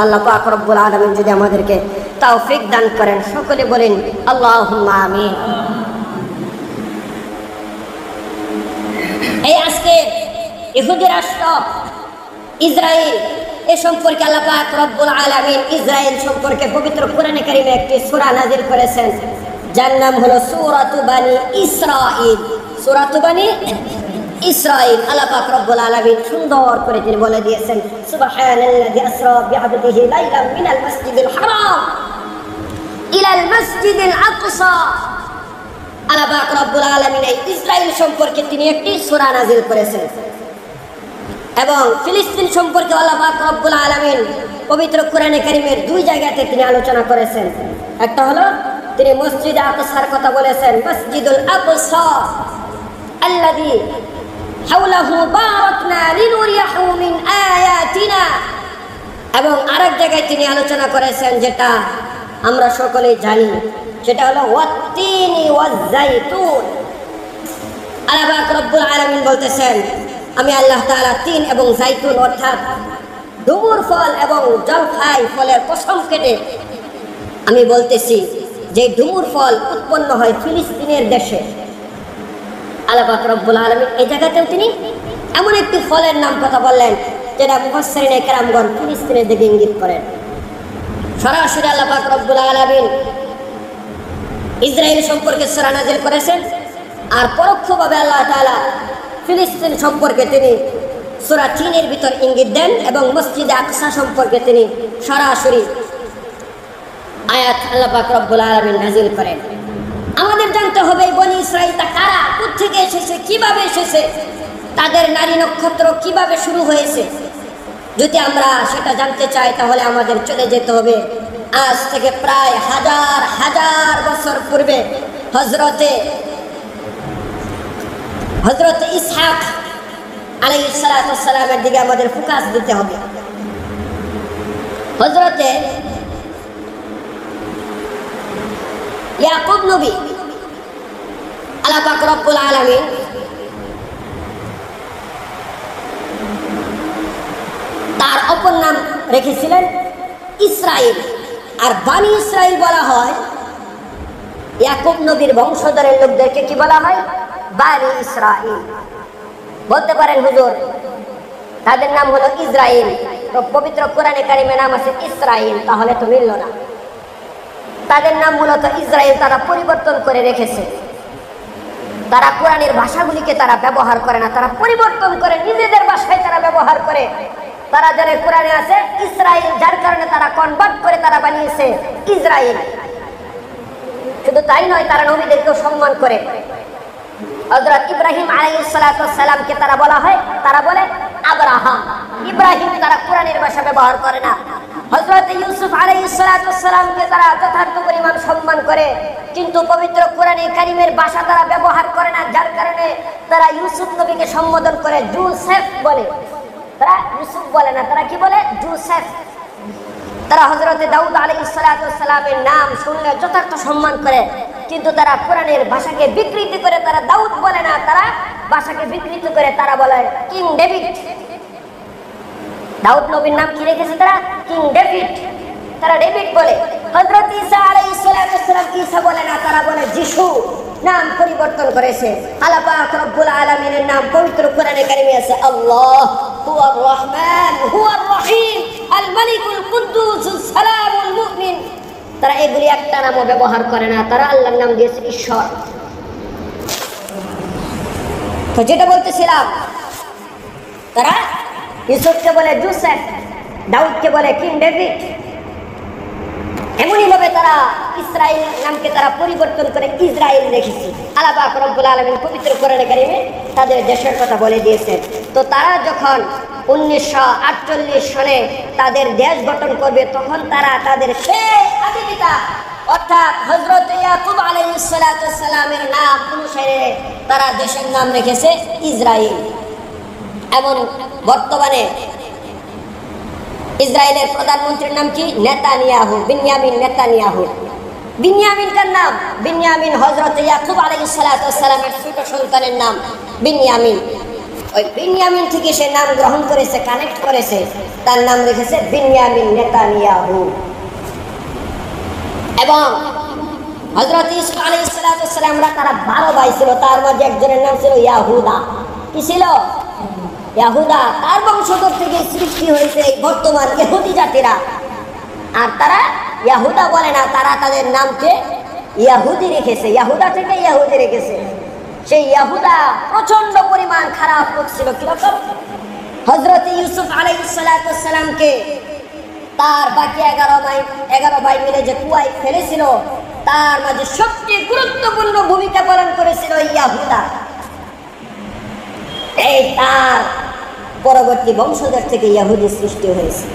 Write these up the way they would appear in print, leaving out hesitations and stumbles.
আল্লাহ পাক রব্বুল আলামিন যদি আমাদেরকে তৌফিক দান করেন, সকলে বলেন আল্লাহুম্মা আমিন। এই আজকে ইহুদি রাষ্ট্র ইসরায়েল এ সম্পর্কে আল্লাহ পাক রব্বুল আলামিন ইসরায়েল সম্পর্কে পবিত্র কোরআনে কারিমে একটি সূরা নাযিল করেছেন, যার নাম হলো সূরাতু বানি ইসরাঈল। সূরাতু বানি ইসরাঈল আল্লাহ পাক রব্বুল আলামিন সুন্দর করে তিনি বলে দিয়েছেন, সুবহানাল্লাযী আসরা বিআবদিহি লাইলাম মিনাল মাসজিদিল হারাম ইলাল মাসজিদিল আকসা। আল্লাহ পাক রব্বুল আলামিন এই ইসরায়েল সম্পর্কে তিনি একটি সূরা নাযিল করেছেন এবং ফিলিস্তিন সম্পর্কে আল্লাহ পাক রব্বুল আলামিন পবিত্র কোরআনে কারিমের দুই জায়গাতে তিনি আলোচনা করেছেন। একটা হলো তিনি মসজিদ আকসার কথা বলেছেন, মসজিদুল আকসা আল্লাযী হাওলাহু বারাকনা লিনুরিয়াহু মিন আয়াতিনা। এবং আরেক জায়গায় তিনি আলোচনা করেছেন যেটা আমরা সকলেই জানি, সেটা হলো ওয়াত্তিনি ওয়াজ-জাইতুন। আল্লাহ পাক রব্বুল আলামিন বলতেছেন, আমি আল্লাহ তাআলা তিন এবং জাইতুন অর্থাৎ ডুমুর ফল এবং জলফাই ফলের কসম কেটে আমি বলতেছি যে ডুমুর ফল উৎপন্ন হয় ফিলিস্তিনের দেশে। আল্লাহ পাক রব্বুল আলামিন এই জায়গাতেও তিনি এমন একটি ফলের নাম কথা বললেন যেটা মুফাসসিরিনে কেরামগণ ফিলিস্তিনের দিকে ইঙ্গিত করেন। সরাসরি আল্লাহ পাক রব্বুল আলামিন ইসরায়েল সম্পর্কে সূরা নাযিল করেছেন, আর পরোক্ষভাবে আল্লাহ তাআলা ফিলিস্তিন সম্পর্কে তিনি সূরা ৩ এর ভিতর ইঙ্গিত দেন এবং মসজিদে আকসা সম্পর্কে তিনি সরাসরি আয়াত আল্লাহ পাক রব্বুল আলামিন নাযিল করেন। আমাদের জানতে হবে বনি ইসরাঈলটা কারা, কোত্থেকে এসেছে, কিভাবে এসেছে, তাদের নারী নক্ষত্র কিভাবে শুরু হয়েছে। যদি আমরা সেটা জানতে চাই তাহলে আমাদের চলে যেতে হবে আজ থেকে প্রায় হাজার হাজার বছর পূর্বে হযরত ইসহাক আলাইহিস সালাতু ওয়াস সালামের দিকে আমাদের ফোকাস দিতে হবে। হযরতে ইয়াকুব নবী আল্লাহ পাক রব্বুল আলামিন তার অপর নাম রেখেছিলেন ইসরাইল, আর বানি ইসরাইল বলা হয় ইয়াকুব নবীর বংশধরের লোকদেরকে কি বলা হয়? বানি ইসরাইল। বলতে পারেন হুজুর তাদের নাম হলো ইসরাইল, তো পবিত্র কোরআনে কারিমে নাম আছে ইসরাইল, তাহলে তো মিলল না। তাদের নাম মূলত ইসরাইল তারা পরিবর্তন করে রেখেছে। তারা কোরআনের ভাষাগুলিকে তারা ব্যবহার করে না, তারা পরিবর্তন করে নিজেদের ভাষায় তারা ব্যবহার করে। তারা যারা কোরআনে আছে ইসরাইল, যার কারণে তারা কনভার্ট করে তারা বানিয়েছে ইসরাইল। শুধু তাই নয়, তারা নবীদেরকেও সম্মান করে। হযরত ইব্রাহিম আলাইহিস সালাতু ওয়াস সালামকে তারা বলা হয়, তারা বলে আব্রাহাম। ইব্রাহিম তারা কোরআনের ভাষা ব্যবহার করে না। হযরত ইউসুফ আলাইহিস সালাতু ওয়াস সালামকে তারা যথার্থ পরিমাণ সম্মান করে, কিন্তু পবিত্র কোরআনে কারিমের ভাষা তারা ব্যবহার করে না, যার কারণে তারা ইউসুফ নবীকে সম্বোধন করে জোসেফ বলে। তারা ইউসুফ বলে না, তারা কি বলে? জোসেফ। তারা হযরত দাউদ আলাইহিস সালাতু ওয়াস সালামের নাম শুনলে যথার্থ সম্মান করে, কিন্তু তারা কোরআনের ভাষাকে বিকৃতি করে তারা দাউদ বলে না, তারা ভাষাকে বিকৃতি করে তারা বলে কিং ডেভিড। দাউদ নবীর নাম কি রেখেছে তারা? কিং ডেভিড, তারা ডেভিড বলে। হযরত ঈসা আলাইহিস সালাতু ওয়াস সালাম ঈসা বলে না, তারা বলে যিশু। নাম পরিবর্তন করেছে। আল্লাহ পাক রব্বুল আলামিনের নাম পবিত্র কোরআনে কারিমে আছে আল্লাহ, হুয়ার রহমান, হুয়ার রহিম, আল মালিকুল কুদ্দুসুস সালামুল মুমিন। তারা এগুলি একটা নামও ব্যবহার করে না, তারা আল্লাহর নাম দিয়েছে ঈশ্বর। তো যেটা বলতেছিলাম, তারা ইউসুফকে বলে জোসেফ, দাউদকে বলে কিং ডেভিড। এমনই ভাবে তারা ইসরাইল নামকে তারা পরিবর্তন করে ইসরাইল রেখেছে। আল্লাহ পাক রব্বুল আলামিন পবিত্র কোরআনে কারিমে তাদের দেশের কথা বলে দিয়েছেন। তো তারা যখন 1948 সনে তাদের দেশ গঠন করবে, তখন তারা তাদের সেই আদি পিতা অর্থাৎ হযরত ইয়াকুব আলাইহিস সালাতু ওয়াস সালামের নাম অনুসারে তারা দেশের নাম রেখেছে ইসরাইল। এবং বর্তমানে ইসরায়েলের প্রধানমন্ত্রীর নাম কি? Netanyahu, বিনয়ামিন Netanyahu. বিনয়ামিন কার নাম? বিনয়ামিন হযরত ইয়াকুব আলাইহিস সালাতু ওয়াস সালামের ছোট সন্তানের নাম বিনয়ামিন। ওই বিনয়ামিন থেকে সে নাম গ্রহণ করেছে, কানেক্ট করেছে, তার নাম রেখেছে বিনয়ামিন নেতানিয়াহু। এবং হযরত ইউসুফ আলাইহিস সালামরা তারা 12 ভাই ছিল, তার মধ্যে একজনের নাম ছিল ইয়াহুদা। কি ছিল? ইয়াহুদা। তার বংশধর থেকে সৃষ্টি হয়েছে এই বর্তমান ইহুদি জাতিরা। আর তারা ইয়াহুদা বলে না, তারা তাদের নামকে ইয়াহুদি রেখেছে, ইয়াহুদা থেকে ইয়াহুদি রেখেছে। সেই ইয়াহুদা প্রচন্ড পরিমাণ খারাপ করছিল। কিরকম? হযরত ইউসুফ আলাইহিস সালামকে তার বাকি 11 ভাই মিলে যে কুয়ায় ফেলেছিল, তার মাঝে সবচেয়ে গুরুত্বপূর্ণ ভূমিকা পালন করেছিল ইয়াহুদা। এই তার পরবর্তী বংশধর থেকে ইহুদি সৃষ্টি হয়েছে।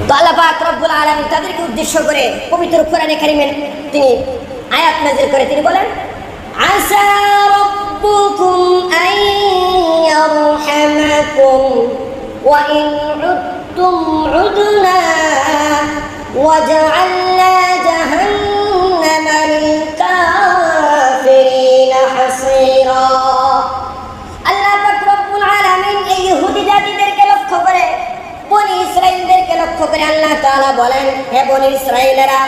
তো আল্লাহ পাক রব্বুল আলামিন তাদেরকে উদ্দেশ্য করে পবিত্র কোরআনে কারিমে তিনি আয়াত নাযিল করে তিনি বলেন, আসা রাব্বুকুম আন ইয়ারহামাকুম ওয়া ইন উদতুম উদনা ওয়া জাআলনা জাহান্নামা লিল কাফিরিনা হাসীরা। আল্লাহ পাক রব্বুল আলামিন এই ইহুদি জাতিদেরকে লক্ষ্য করে, বনি ইসরাইলদেরকে লক্ষ্য করে আল্লাহ তাআলা বলেন, হে বনি ইসরাইলেরা,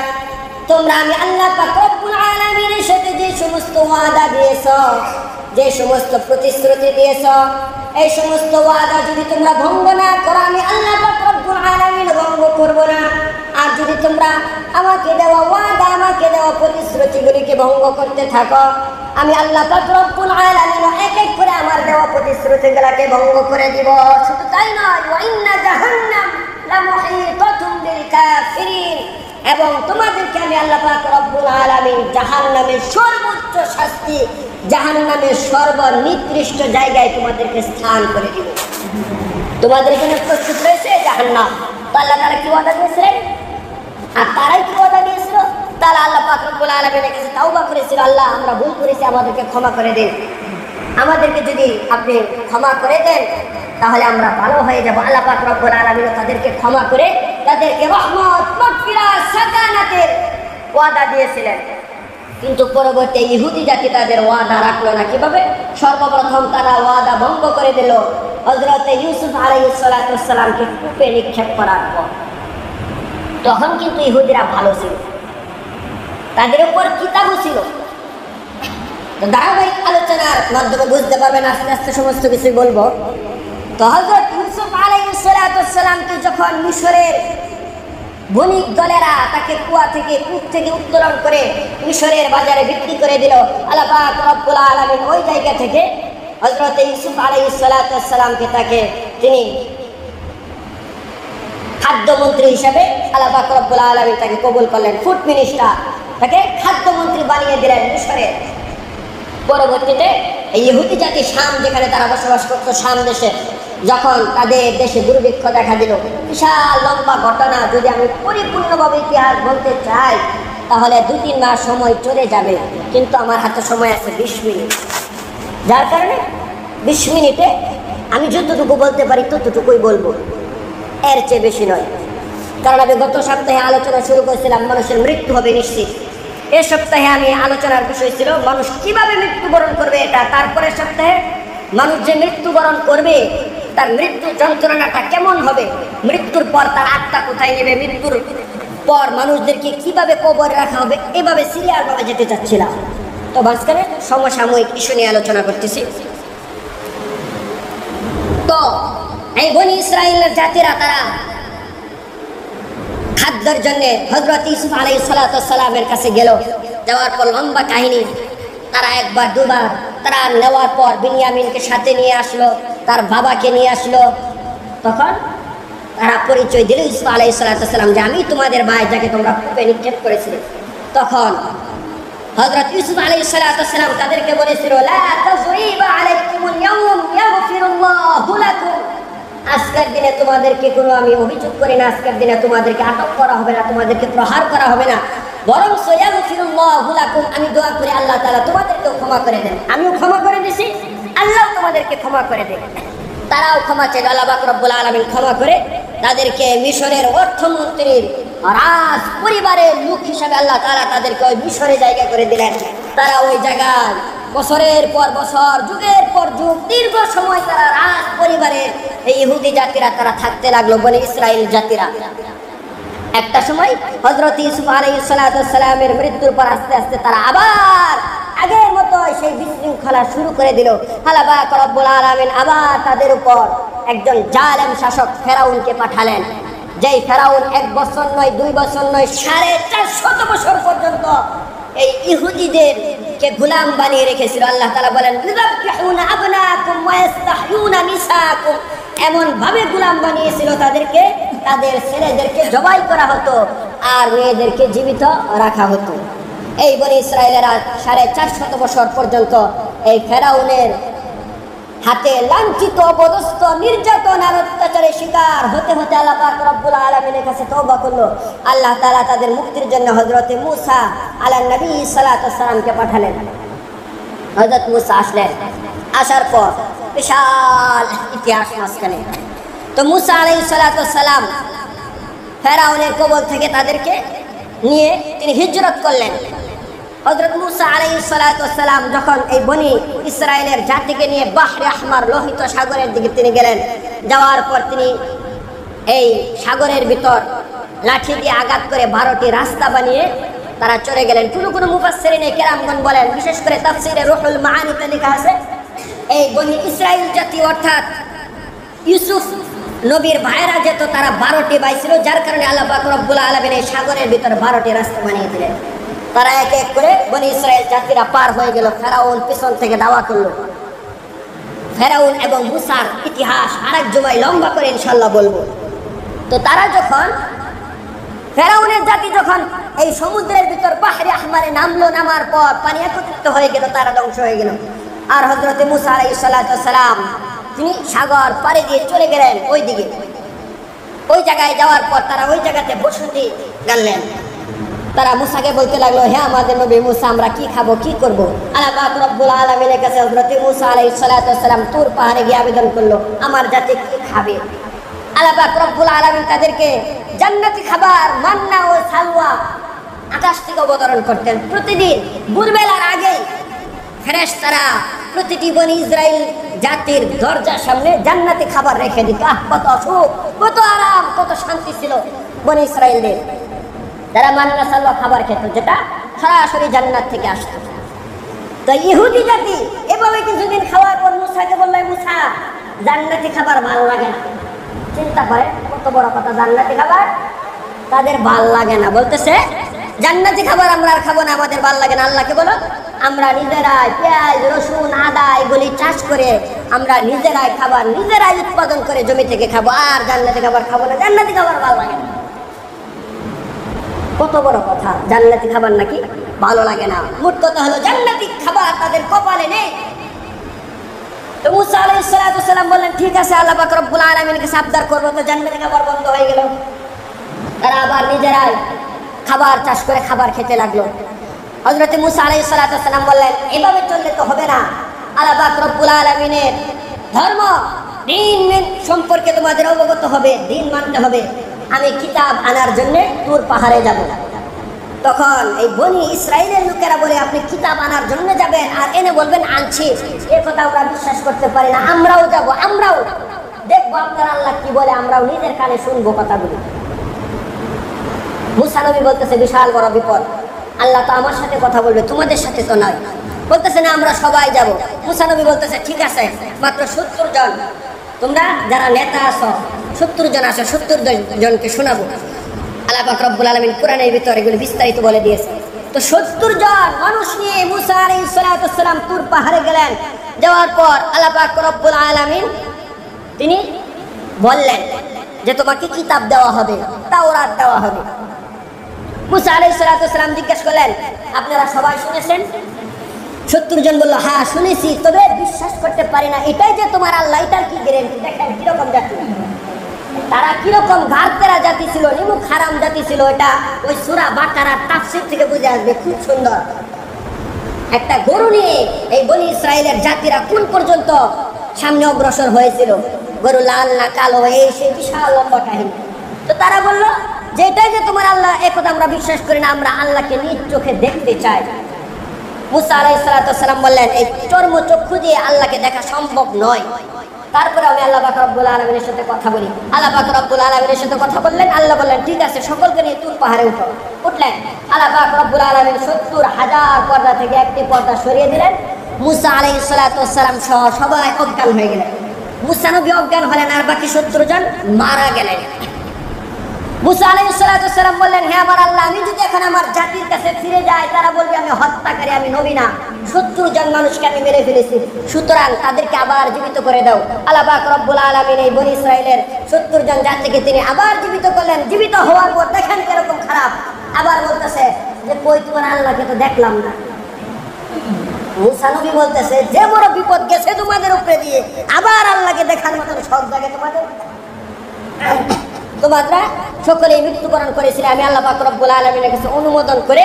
তোমরা আমি আল্লাহ পাক রব্বুল আলামিনের সাথে যে সমস্ত ওয়াদা দিয়েছো, যে সমস্ত প্রতিশ্রুতি দিয়েছো, এই সমস্ত ওয়াদা যদি তোমরা ভঙ্গ না করো, আমি আল্লাহ পাক রব্বুল আলামিন ভঙ্গ করব না। আর যদি তোমরা আমাকে দেওয়া ওয়াদা, আমাকে দেওয়া প্রতিশ্রুতিগুলিকে ভঙ্গ করতে থাকো, আমি আল্লাহ পাক রব্বুল আলামিন এক এক করে আমার দেওয়া প্রতিশ্রুতিগুলোকে ভঙ্গ করে দিব। শুধু তাই নয়, ওয়া ইন্না জাহান্নাম লামুহীতাতুম বিল কাফিরিন, এবং তোমাদেরকে আমি আল্লাহ পাক রব্বুল আলামিন জাহান্নামের সর্বোচ্চ শাস্তি, জাহান্নামের সর্বনিকৃষ্ট জায়গায় তোমাদেরকে স্থান করে দিব। তোমাদের জন্য প্রস্তুত রয়েছে জাহান্নাম। তো আল্লাহ তাআলা কি ওয়াদা দিয়েছিলেন? আর তারাই কি ওয়াদা দিয়েছিল? তারা আল্লাহ পাক রব্বুল আলামিনের কাছে তাওবা করেছিল, আল্লাহ আমরা ভুল করেছি, আমাদেরকে ক্ষমা করে দেন। আমাদেরকে যদি আপনি ক্ষমা করে দেন তাহলে আমরা ভালো হয়ে যাব। আল্লাহ পাক রব্বুল আলামিন তাদেরকে ক্ষমা করে তাদেরকে রহমত, মাগফিরাত, সাকানাতের ওয়াদা দিয়েছিলেন। কিন্তু পরবর্তী ইহুদি জাতি তাদের ওয়াদা রাখলো না। কিভাবে? সর্বপ্রথম তারা ওয়াদা ভঙ্গ করে দিল হযরত ইউসুফ আলাইহিস সালামকে কূপে নিক্ষেপ করার পর। তখন কিন্তু ইহুদিরা ভালো ছিল, তাদের উপর কিতাবও ছিল। তো ধারাবাহিক আলোচনার মাধ্যমে বুঝতে পারবেন, আস্তে আস্তে সমস্ত কিছু বলবো। তো হযরত ইউসুফ আলাইহিস সালামকে যখন মিশরের বণিক দলেরা তাকে কূপ থেকে উত্তোলন করে মিশরের বাজারে বিক্রি করে দিল, আল্লাহ পাক রব্বুল আলামিন ওই জায়গা থেকে হযরত ইউসুফ আলাইহিস সালামকে তিনি খাদ্যমন্ত্রী হিসেবে আল্লাহ পাক রব্বুল আলামিন তাকে কবুল করলেন। ফুড মিনিস্টার, তাকে খাদ্যমন্ত্রী বানিয়ে দিলেন মিশরের। পরবর্তীতে এই ইহুদি জাতি শাম, যেখানে তারা বসবাস করতো, শাম দেশে যখন তাদের দেশে দুর্ভিক্ষ দেখা দিল, বিশাল লম্বা ঘটনা, যদি আমি পরিপূর্ণভাবে ইতিহাস বলতে চাই তাহলে 2-3 মাস সময় চলে যাবে, কিন্তু আমার হাতে সময় আছে 20 মিনিট। যার কারণে 20 মিনিটে আমি যতটুকু বলতে পারি ততটুকুই বলবো, এর চেয়ে বেশি নয়। কারণ আমি গত সপ্তাহে আলোচনা শুরু করেছিলাম মানুষের মৃত্যু হবে নিশ্চিত। এ সপ্তাহে আমি আলোচনার বিষয় ছিল মানুষ কিভাবে মৃত্যুবরণ করবে এটা। তারপরের সপ্তাহে মানুষ যে মৃত্যুবরণ করবে তার মৃত্যু যন্ত্রণাটা কেমন হবে, মৃত্যুর পর তার আত্মা কোথায় নেবে, মৃত্যুর পর মানুষদেরকে কিভাবে কবরে রাখা হবে, এভাবে সিরিয়ালভাবে যেতে চাচ্ছিলাম। তো মাঝখানে সমসাময়িক ইস্যু নিয়ে আলোচনা করতেছি। তো এই বনি ইসরাইলের জাতিরা তারা খাদ্যের জন্য হযরত ইউসুফ আলাইহিস সালামের কাছে গেল। যাওয়ার পর লম্বা কাহিনী, তারা একবার দুবার তারা নেওয়ার পর বিনিয়ামিনকে সাথে নিয়ে আসলো, তার বাবাকে নিয়ে আসলো। তখন তারা পরিচয় দিল ইউসুফ আলাইহিস সালাম যে আমি তোমাদের ভাই, যাকে তোমরা কূপে নিক্ষেপ করেছিলে। তখন হযরত ইউসুফ আলাইহিস সালাম তাদেরকে বলেছিল, লা তাযরিবা আলাইকুমুল ইয়াওম ইয়াগফিরুল্লাহু লাকুম, আজকের দিনে তোমাদেরকে কোনো আমি অভিযোগ করি না, আজকের দিনে তোমাদেরকে আটক করা হবে না, তোমাদেরকে প্রহার করা হবে না, বরং ইয়াগফিরুল্লাহু লাকুম, আমি দোয়া করি আল্লাহ তাআলা তোমাদেরকেও ক্ষমা করে দেন। আমিও ক্ষমা করে দিছি, আল্লাহ তোমাদেরকে ক্ষমা করে দেন। তারাও ক্ষমা চাইল, আল্লাহ পাক রব্বুল আলামিন ক্ষমা করে তাদেরকে মিশরের অর্থমন্ত্রীর রাজ পরিবারের লোক হিসাবে আল্লাহ তাআলা তাদেরকে ওই মিশরে জায়গা করে দিলেন। তারা ওই জায়গায় বছরের পর বছর, যুগের পর যুগ, দীর্ঘ সময় তারা রাজ পরিবারের এই ইহুদি জাতিরা তারা থাকতে লাগলো, বনি ইসরাইল জাতিরা। একটা সময় হযরত ইউসুফ আলাইহিস সালামের মৃত্যুর পর আস্তে আস্তে তারা আবার আগের মতো সেই বিশৃঙ্খলা শুরু করে দিল। আল্লাহ পাক রব্বুল আলামিন আবার তাদের উপর একজন জালেম শাসক ফেরাউনকে পাঠালেন, যেই ফেরাউন 1 বছর নয়, 2 বছর নয়, 450 বছর পর্যন্ত এই ইহুদিদেরকে গোলাম বানিয়ে রেখেছিল। আল্লাহ তাআলা বলেন, ইউযাববিহুনা আবনাকুম ওয়া ইস্তাহয়ুনা নিসাকুম, এমন ভাবে গোলাম বানিয়েছিল তাদেরকে, তাদের ছেলেদেরকে জবাই করা হতো আর মেয়েদেরকে জীবিত রাখা হতো। এই বনি ইসরায়েলেরা 450 বছর পর্যন্ত এই ফেরাউনের হাতে লাঞ্ছিত, অপদস্থ, নির্যাতন আর অত্যাচারের শিকার হতে হতে আল্লাহ পাক রব্বুল আলামিনের কাছে তওবা করলো। আল্লাহ তাআলা তাদের মুক্তির জন্য হযরতে মূসা আলাইহিস নবী সাল্লাল্লাহু আলাইহি সাল্লামকে পাঠালেন। হযরত মূসা আসলেন, আসার পর বিশাল ইতিহাস মাঝখানে। তো মূসা আলাইহিস সালাম ফেরাউনের কবল থেকে তাদেরকে নিয়ে তিনি হিজরত করলেন। হযরত মূসা আলাইহিস সালাম যখন এই বনি ইসরায়েলের জাতিকে নিয়ে বাহরে আহমার, লোহিত সাগরের দিকে তিনি গেলেন, যাওয়ার পর তিনি এই সাগরের ভিতর লাঠি দিয়ে আঘাত করে 12টি রাস্তা বানিয়ে তারা চলে গেলেন। কোনো মুফাসসিরিনে কেরামগণ বলেন, বিশেষ করে তাফসীরে রুহুল মাআনিতে লেখা আছে, এই বনি ইসরায়েল জাতি অর্থাৎ ইউসুফ নবীর ভাইরা যেত, তারা 12টি ভাই ছিল, যার কারণে আল্লাহ পাক রব্বুল আলামিন এই সাগরের ভিতর 12টি রাস্তা বানিয়ে দিলেন। তারা এক এক করে বনি ইসরায়েল জাতিরা পার হয়ে গেল। ফেরাউন পিছন থেকে দাওয়া করলো। ফেরাউন এবং মূসার ইতিহাস আরেক জমায় লম্বা করে ইনশাআল্লাহ বলবো। তো তারা যখন ফেরাউনের জাতি যখন এই সমুদ্রের ভিতর বাহরে আহমারে নামলো, নামার পর পানি একত্রিত হয়ে গেল, তারা ধ্বংস হয়ে গেল। আর হযরতে মূসা আলাইহিস সালাম তিনি সাগর পাড়ি দিয়ে চলে গেলেন ওই দিকে। ওই জায়গায় যাওয়ার পর তারা ওই জায়গাতে বসতি গাড়লেন। তারা মূসাকে বলতে লাগলো, হে আমাদের নবী মূসা, আমরা কি খাবো, কি করব? আল্লাহ পাক রব্বুল আলামিনের কাছে হযরতে মূসা আলাইহিস সালাম তুর পাহাড়ে গিয়ে আবেদন করলো, আমার জাতি কি খাবে? আল্লাহ পাক রব্বুল আলামিন তাদেরকে জান্নাতি খাবার মান্না ও সালওয়া আকাশ থেকে অবতরণ করতেন। প্রতিদিন ভোরবেলার আগে ফেরেশতারা প্রতিটি বনি ইসরাইল জাতির দরজার সামনে জান্নাতি খাবার রেখে দিত। কত সুখ, কত আরাম, কত শান্তি ছিল বনি ইসরাইলদের, যারা মান্না সালওয়া খাবার খেত, যেটা সরাসরি জান্নাত থেকে আসতো। তো ইহুদি জাতি এভাবে কিছুদিন খাওয়ার পর মূসাকে বলল, মূসা, জান্নাতি খাবার ভালো লাগে না। চিন্তা করে কত বড় কথা, জান্নাতি খাবার তাদের ভাল লাগে না। বলতেছে জান্নাতি খাবার আমরা আর খাবো না, আমাদের ভাল লাগে না। আল্লাহকে বলো, আমরা নিজেরাই পেঁয়াজ, রসুন, আদা এগুলি চাষ করে আমরা নিজেরাই খাবার নিজেরাই উৎপাদন করে জমি থেকে খাবো, আর জান্নাতি খাবার খাবো না, জান্নাতি খাবার ভালো লাগে না। কত বড় কথা, জান্নাতি খাবার নাকি ভালো লাগে না। মোট কথা হলো জান্নাতি খাবার তাদের কপালে নেই। তো মূসা আলাইহিস সালাম বললেন, ঠিক আছে, আল্লাহ পাক রব্বুল আলামিনের কাছে আবদার করবো। তো জান্নাতি খাবার বন্ধ হয়ে গেল। তারা আবার নিজেরাই খাবার চাষ করে খাবার খেতে লাগলো। হযরত মূসা আলাইহিস সালাম বললেন, এভাবে চললে তো হবে না। আল্লাহ পাক রব্বুল আলামিনের ধর্ম, দিন সম্পর্কে তোমাদের অবগত হবে, দিন মানতে হবে। আমি কিতাব আনার জন্য তুর পাহাড়ে যাব। তখন এই বনি ইসরায়েলের লোকেরা বলে, আপনি কিতাব আনার জন্য যাবেন আর এনে বলবেন আনছি? এ কথা আমরা বিশ্বাস করতে পারি না। আমরাও যাব, আমরাও দেখবো আপনার আল্লাহ কি বলে, আমরাও নিজের কানে শুনবো কথাগুলি। মূসা নবী বলতেছে, বিশাল বড় বিপদ, আল্লাহ তো আমার সাথে কথা বলবে, তোমাদের সাথে তো নয়। বলতেছে না, আমরা সবাই যাব। মূসা নবী বলতেছে, ঠিক আছে, মাত্র 70 জন, তোমরা যারা নেতা আছো 70 জন আসো, 70 জনকে শোনাবো। আল্লাহ পাক রব্বুল আলামিন কোরআনের ভিতরে এগুলো বিস্তারিত বলে দিয়েছে। তো 70 জন মানুষ নিয়ে মূসা আলাইহিস সালাম তুর পাহাড়ে গেলেন। যাওয়ার পর আল্লাহ পাক রব্বুল আলামিন তিনি বললেন যে তোমাকে কিতাব দেওয়া হবে, তাওরাত দেওয়া হবে। মূসা আলাইহিস সালাম জিজ্ঞেস করলেন, আপনারা সবাই শুনেছেন? 70 জন বলল, হ্যাঁ শুনেছি, তবে বিশ্বাস করতে পারি না। এটাই যে তোমার আল্লাহ, এটার কি গ্যারান্টি? দেখেন কিরকম জাতি, তারা কিরকম ঘাড়তেরা জাতি ছিল, নিমুখ হারাম জাতি ছিল। এটা ওই সূরা বাকারার তাফসীর থেকে বুঝে আসবে, খুব সুন্দর। একটা গরু নিয়ে এই বনি ইসরায়েলের জাতিরা কোন পর্যন্ত সামনে অগ্রসর হয়েছিল, গরু লাল না কালো, এই সেই বিশাল লম্বা কাহিনী। তো তারা বলল যে এটাই যে তোমার আল্লাহ, একথা আমরা বিশ্বাস করি না, আমরা আল্লাহকে নিজ চোখে দেখতে চাই। মুসা আলাইহিস সালাম বললেন এই চর্মচক্ষু দিয়ে আল্লাহকে দেখা সম্ভব নয়। তারপরে আমি আল্লাহ পাক রব্বুল আলামিনের সাথে কথা বলি। আল্লাহ পাক রব্বুল আলামিনের সাথে কথা বললেন। আল্লাহ বললেন ঠিক আছে, সকলকে নিয়ে তুর পাহাড়ে উঠো। উঠলেন। আল্লাহ পাক রব্বুল আলামিন 70,000 পর্দা থেকে একটি পর্দা সরিয়ে দিলেন। মুসা আলাইহিস সালাম সহ সবাই অজ্ঞান হয়ে গেলেন। মুসা নবী অজ্ঞান হলেন আর বাকি 70 জন মারা গেলেন। মুসা আলাইহিস সালাম বললেন, হে আমার আল্লাহ, আমি যদি এখন আমার জাতির কাছে ফিরে যাই তারা বলবে আমি হত্যাকারী, আমি নবী না, 70 জন মানুষকে আমি মেরে ফেলেছি, সুতরাং তাদেরকে আবার জীবিত করে দাও। আল্লাহ পাক রব্বুল আলামিন এই বনী ইসরাইলের 70 জন জাতিকে তিনি আবার জীবিত করলেন। জীবিত হওয়ার পর দেখেন কিরকম খারাপ, আবার বলতেছে যে কই তোমার আল্লাহকে তো দেখলাম না। মুসা নবী বলতেছে যে বড় বিপদ গেছে তোমাদের উপরে দিয়ে, আবার আল্লাহকে দেখার মতো সব জায়গায় তোমরা সকলেই মৃত্যুবরণ করেছিলে। আমি আল্লাহ পাক রব্বুল আলামিনের কাছে অনুমোদন করে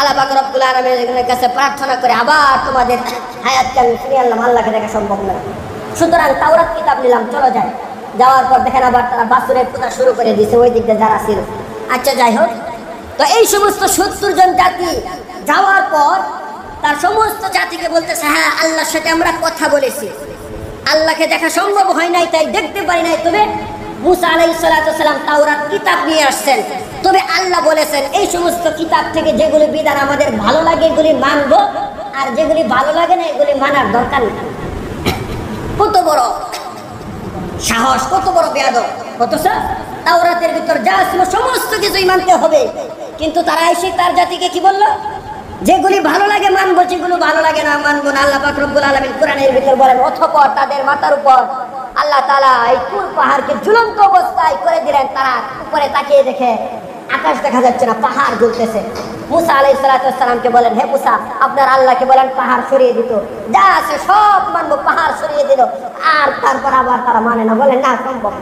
আল্লাহ পাক রব্বুল আলামিনের কাছে প্রার্থনা করে আবার তোমাদের হায়াতকে আমি ফিরিয়ে আনলাম, আল্লাহকে দেখা সম্ভব না। সুতরাং তাওরাত কিতাব নিলাম, চলো যাই। যাওয়ার পর দেখেন আবার তারা বাছুরের পূজা শুরু করে দিয়েছে ওই দিক দিয়ে যারা ছিল। আচ্ছা যাই হোক, তো এই সমস্ত 70 জন জাতি যাওয়ার পর তার সমস্ত জাতিকে বলতেছে হ্যাঁ আল্লাহর সাথে আমরা কথা বলেছি, আল্লাহকে দেখা সম্ভব হয় নাই তাই দেখতে পারি নাই, তবে মুসা আলাইহিস সালাম তাওরাত কিতাব নিয়ে আসছেন। তবে আল্লাহ বলেছেন এই সমস্ত কিতাব থেকে যেগুলি বিধান আমাদের ভালো লাগে এগুলি মানবো, আর যেগুলি ভালো লাগে না এগুলি মানার দরকার নেই। কত বড় সাহস, কত বড় বেয়াদব! অথচ তাওরাতের ভিতর যা ছিল সমস্ত কিছুই মানতে হবে, কিন্তু তারা এসে তার জাতিকে কি বলল? যেগুলি ভালো লাগে মানবো, যেগুলো ভালো লাগে না মানবো না। আল্লাহ পাক রব্বুল আলামিন কোরআনের ভিতর বলেন, অতঃপর তাদের মাথার উপর আল্লাহ তাআলা এই তুর পাহাড়কে ঝুলন্ত অবস্থায় করে দিলেন। তারা উপরে তাকিয়ে দেখে আকাশ দেখা যাচ্ছে না, পাহাড় জ্বলতেছে। মুসা আলাইহিস সালামকে বলেন, হে মুসা, আপনার আল্লাহকে বলেন পাহাড় সরিয়ে দিত, যা আছে সব মানবো। পাহাড় সরিয়ে দিল, আর তারপর আবার তারা মানে না, বলেন না সম্ভব।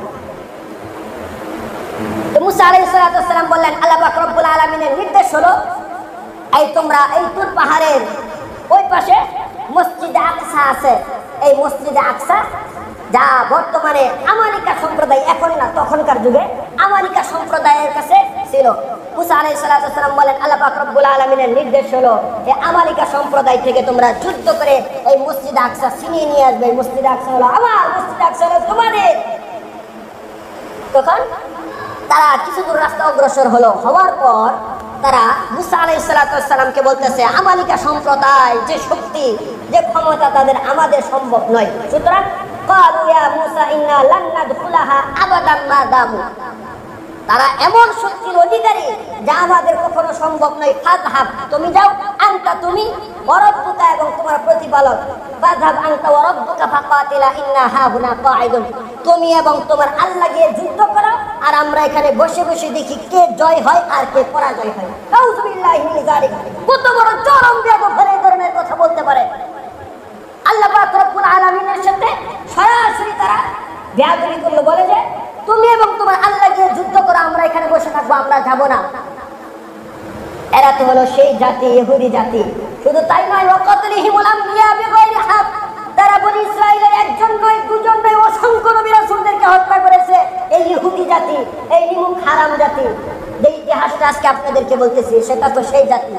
তো মুসা আলাইহিস সালাম বললেন, আল্লাহ পাক রব্বুল আলামিনের নির্দেশ হলো এই তোমরা এই তুর পাহাড়ের ওই পাশে মসজিদে আকসা আছে। এই মসজিদে আকসা যা বর্তমানে আমানিকা সম্প্রদায়, এখন না তখনকার যুগে আমানিকা সম্প্রদায়ের কাছে ছিল। মুসা আলাইহিস সালাম বলেন, আল্লাহ পাক রব্বুল আলামিনের নির্দেশ হলো এই আমানিকা সম্প্রদায় থেকে তোমরা যুদ্ধ করে এই মসজিদে আকসা ছিনিয়ে নিয়ে আসবে। মসজিদে আকসা হলো আমার, মসজিদে আকসা হলো তোমাদের। তখন তারা কিছু দূর রাস্তা অগ্রসর হলো। হওয়ার পর তারা মুসা আলাইহিস সালামকে বলতেছে আমালিকা সম্প্রদায় যে শক্তি, যে ক্ষমতা তাদের আমাদের সম্ভব নয়, সুতরাং ক্বালু ইয়া মুসা ইন্না লান নাদখুলাহা আবাদান মা দামু, তারা এমন শক্তির অধিকারী যা আমাদের কখনো সম্ভব নয়। ফাযহাব, তুমি যাও, আনতা, তুমি ওয়া রাব্বুকা, এবং তোমার প্রতিপালক, ফাযহাব আনতা ওয়া রাব্বুকা ফাকাতিলা ইন্না হাহুনা কাঈদুন, তুমি এবং তোমার আল্লাহ গিয়ে যুদ্ধ করো, আর আমরা এখানে বসে বসে দেখি কে জয় হয় আর কে পরাজয় হয়। আউযু বিল্লাহি মিন যালিক! কত বড় চরম বেয়াদব হলে এই ধরনের কথা বলতে পারে! আল্লাহ পাক রব্বুল আলামিনের সাথে সরাসরি তারা বেয়াদবি করলো, বলে যে তুমি এবং তোমার আল্লাহ গিয়ে যুদ্ধ করো, আমরা এখানে বসে থাকবো, আমরা যাব না। এরা তো হলো সেই জাতি, ইহুদি জাতি। শুধু তাই নয়, ওয়াকাতলিহিমুল আমবিয়া বিগাইরি হক, তারা বনী ইসরাইলের একজন নয়, দুজন নয়, অসংখ্য নবী রাসূলদেরকে হত্যা করেছে এই ইহুদি জাতি, এই নিমুখ হারাম জাতি। যে ইতিহাসটা আজকে আপনাদেরকে বলতেছি সেটা তো সেই জাতি।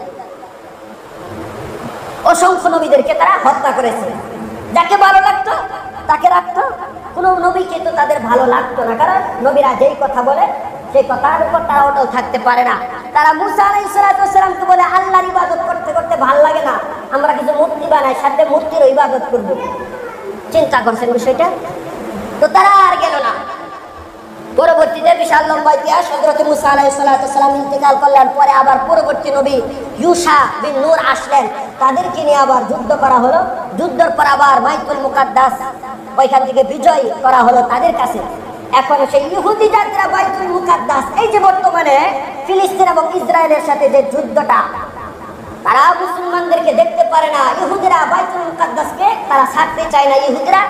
অসংখ্য নবীদেরকে তারা হত্যা করেছে। যাকে ভালো লাগতো তাকে রাখতো, কোনো নবীকে তো তাদের ভালো লাগতো না, কারণ নবীরা যেই কথা বলে সেই কথার উপর তারা অটল থাকতে পারে না। তারা মুসা আলাইহিস সালামকে বলে আল্লাহর ইবাদত করতে করতে ভালো লাগে না, আমরা কিছু মূর্তি বানাই, সাথে মূর্তির ইবাদত করবো। চিন্তা করছেন বিষয়টা? তো তারা আর গেল না। পরবর্তীতে বিশাল লম্বা ইতিহাস। হযরত মুসা আলাইহিস সালাম ইন্তেকাল করলেন, পরে আবার পরবর্তী নবী ইউশা বিন নূর আসলেন, তাদেরকে নিয়ে আবার যুদ্ধ করা হলো। যুদ্ধের পর আবার বাইতুল মুকাদ্দাস ওইখান থেকে বিজয় করা হলো তাদের কাছে। এখন সেই ইহুদি জাতিরা বাইতুল মুকাদ্দাস, এই যে বর্তমানে ফিলিস্তিন এবং ইসরায়েলের সাথে যে যুদ্ধটা, তারা মুসলমানদেরকে দেখতে পারে না। ইহুদিরা বাইতুল মুকাদ্দাসকে তারা ছাড়তে চায় না, ইহুদিরা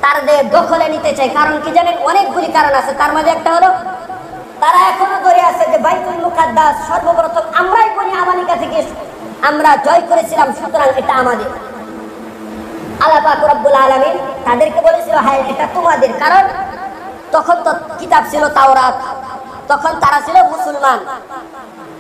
তাদের দখলে নিতে চায়। কারণ কি জানেন? অনেকগুলি কারণ আছে, তার মাঝে একটা হলো তারা এখনো ধরে আছে যে বাইতুল মুকাদ্দাস সর্বপ্রথম আমরাই বনি আমানিকা থেকে আমরা জয় করেছিলাম, সুতরাং এটা আমাদের। আল্লাহ পাক রব্বুল আলামিন তাদেরকে বলেছিল হ্যাঁ এটা তোমাদের, কারণ তখন তো কিতাব ছিল তাওরাত, তখন তারা ছিল মুসলমান।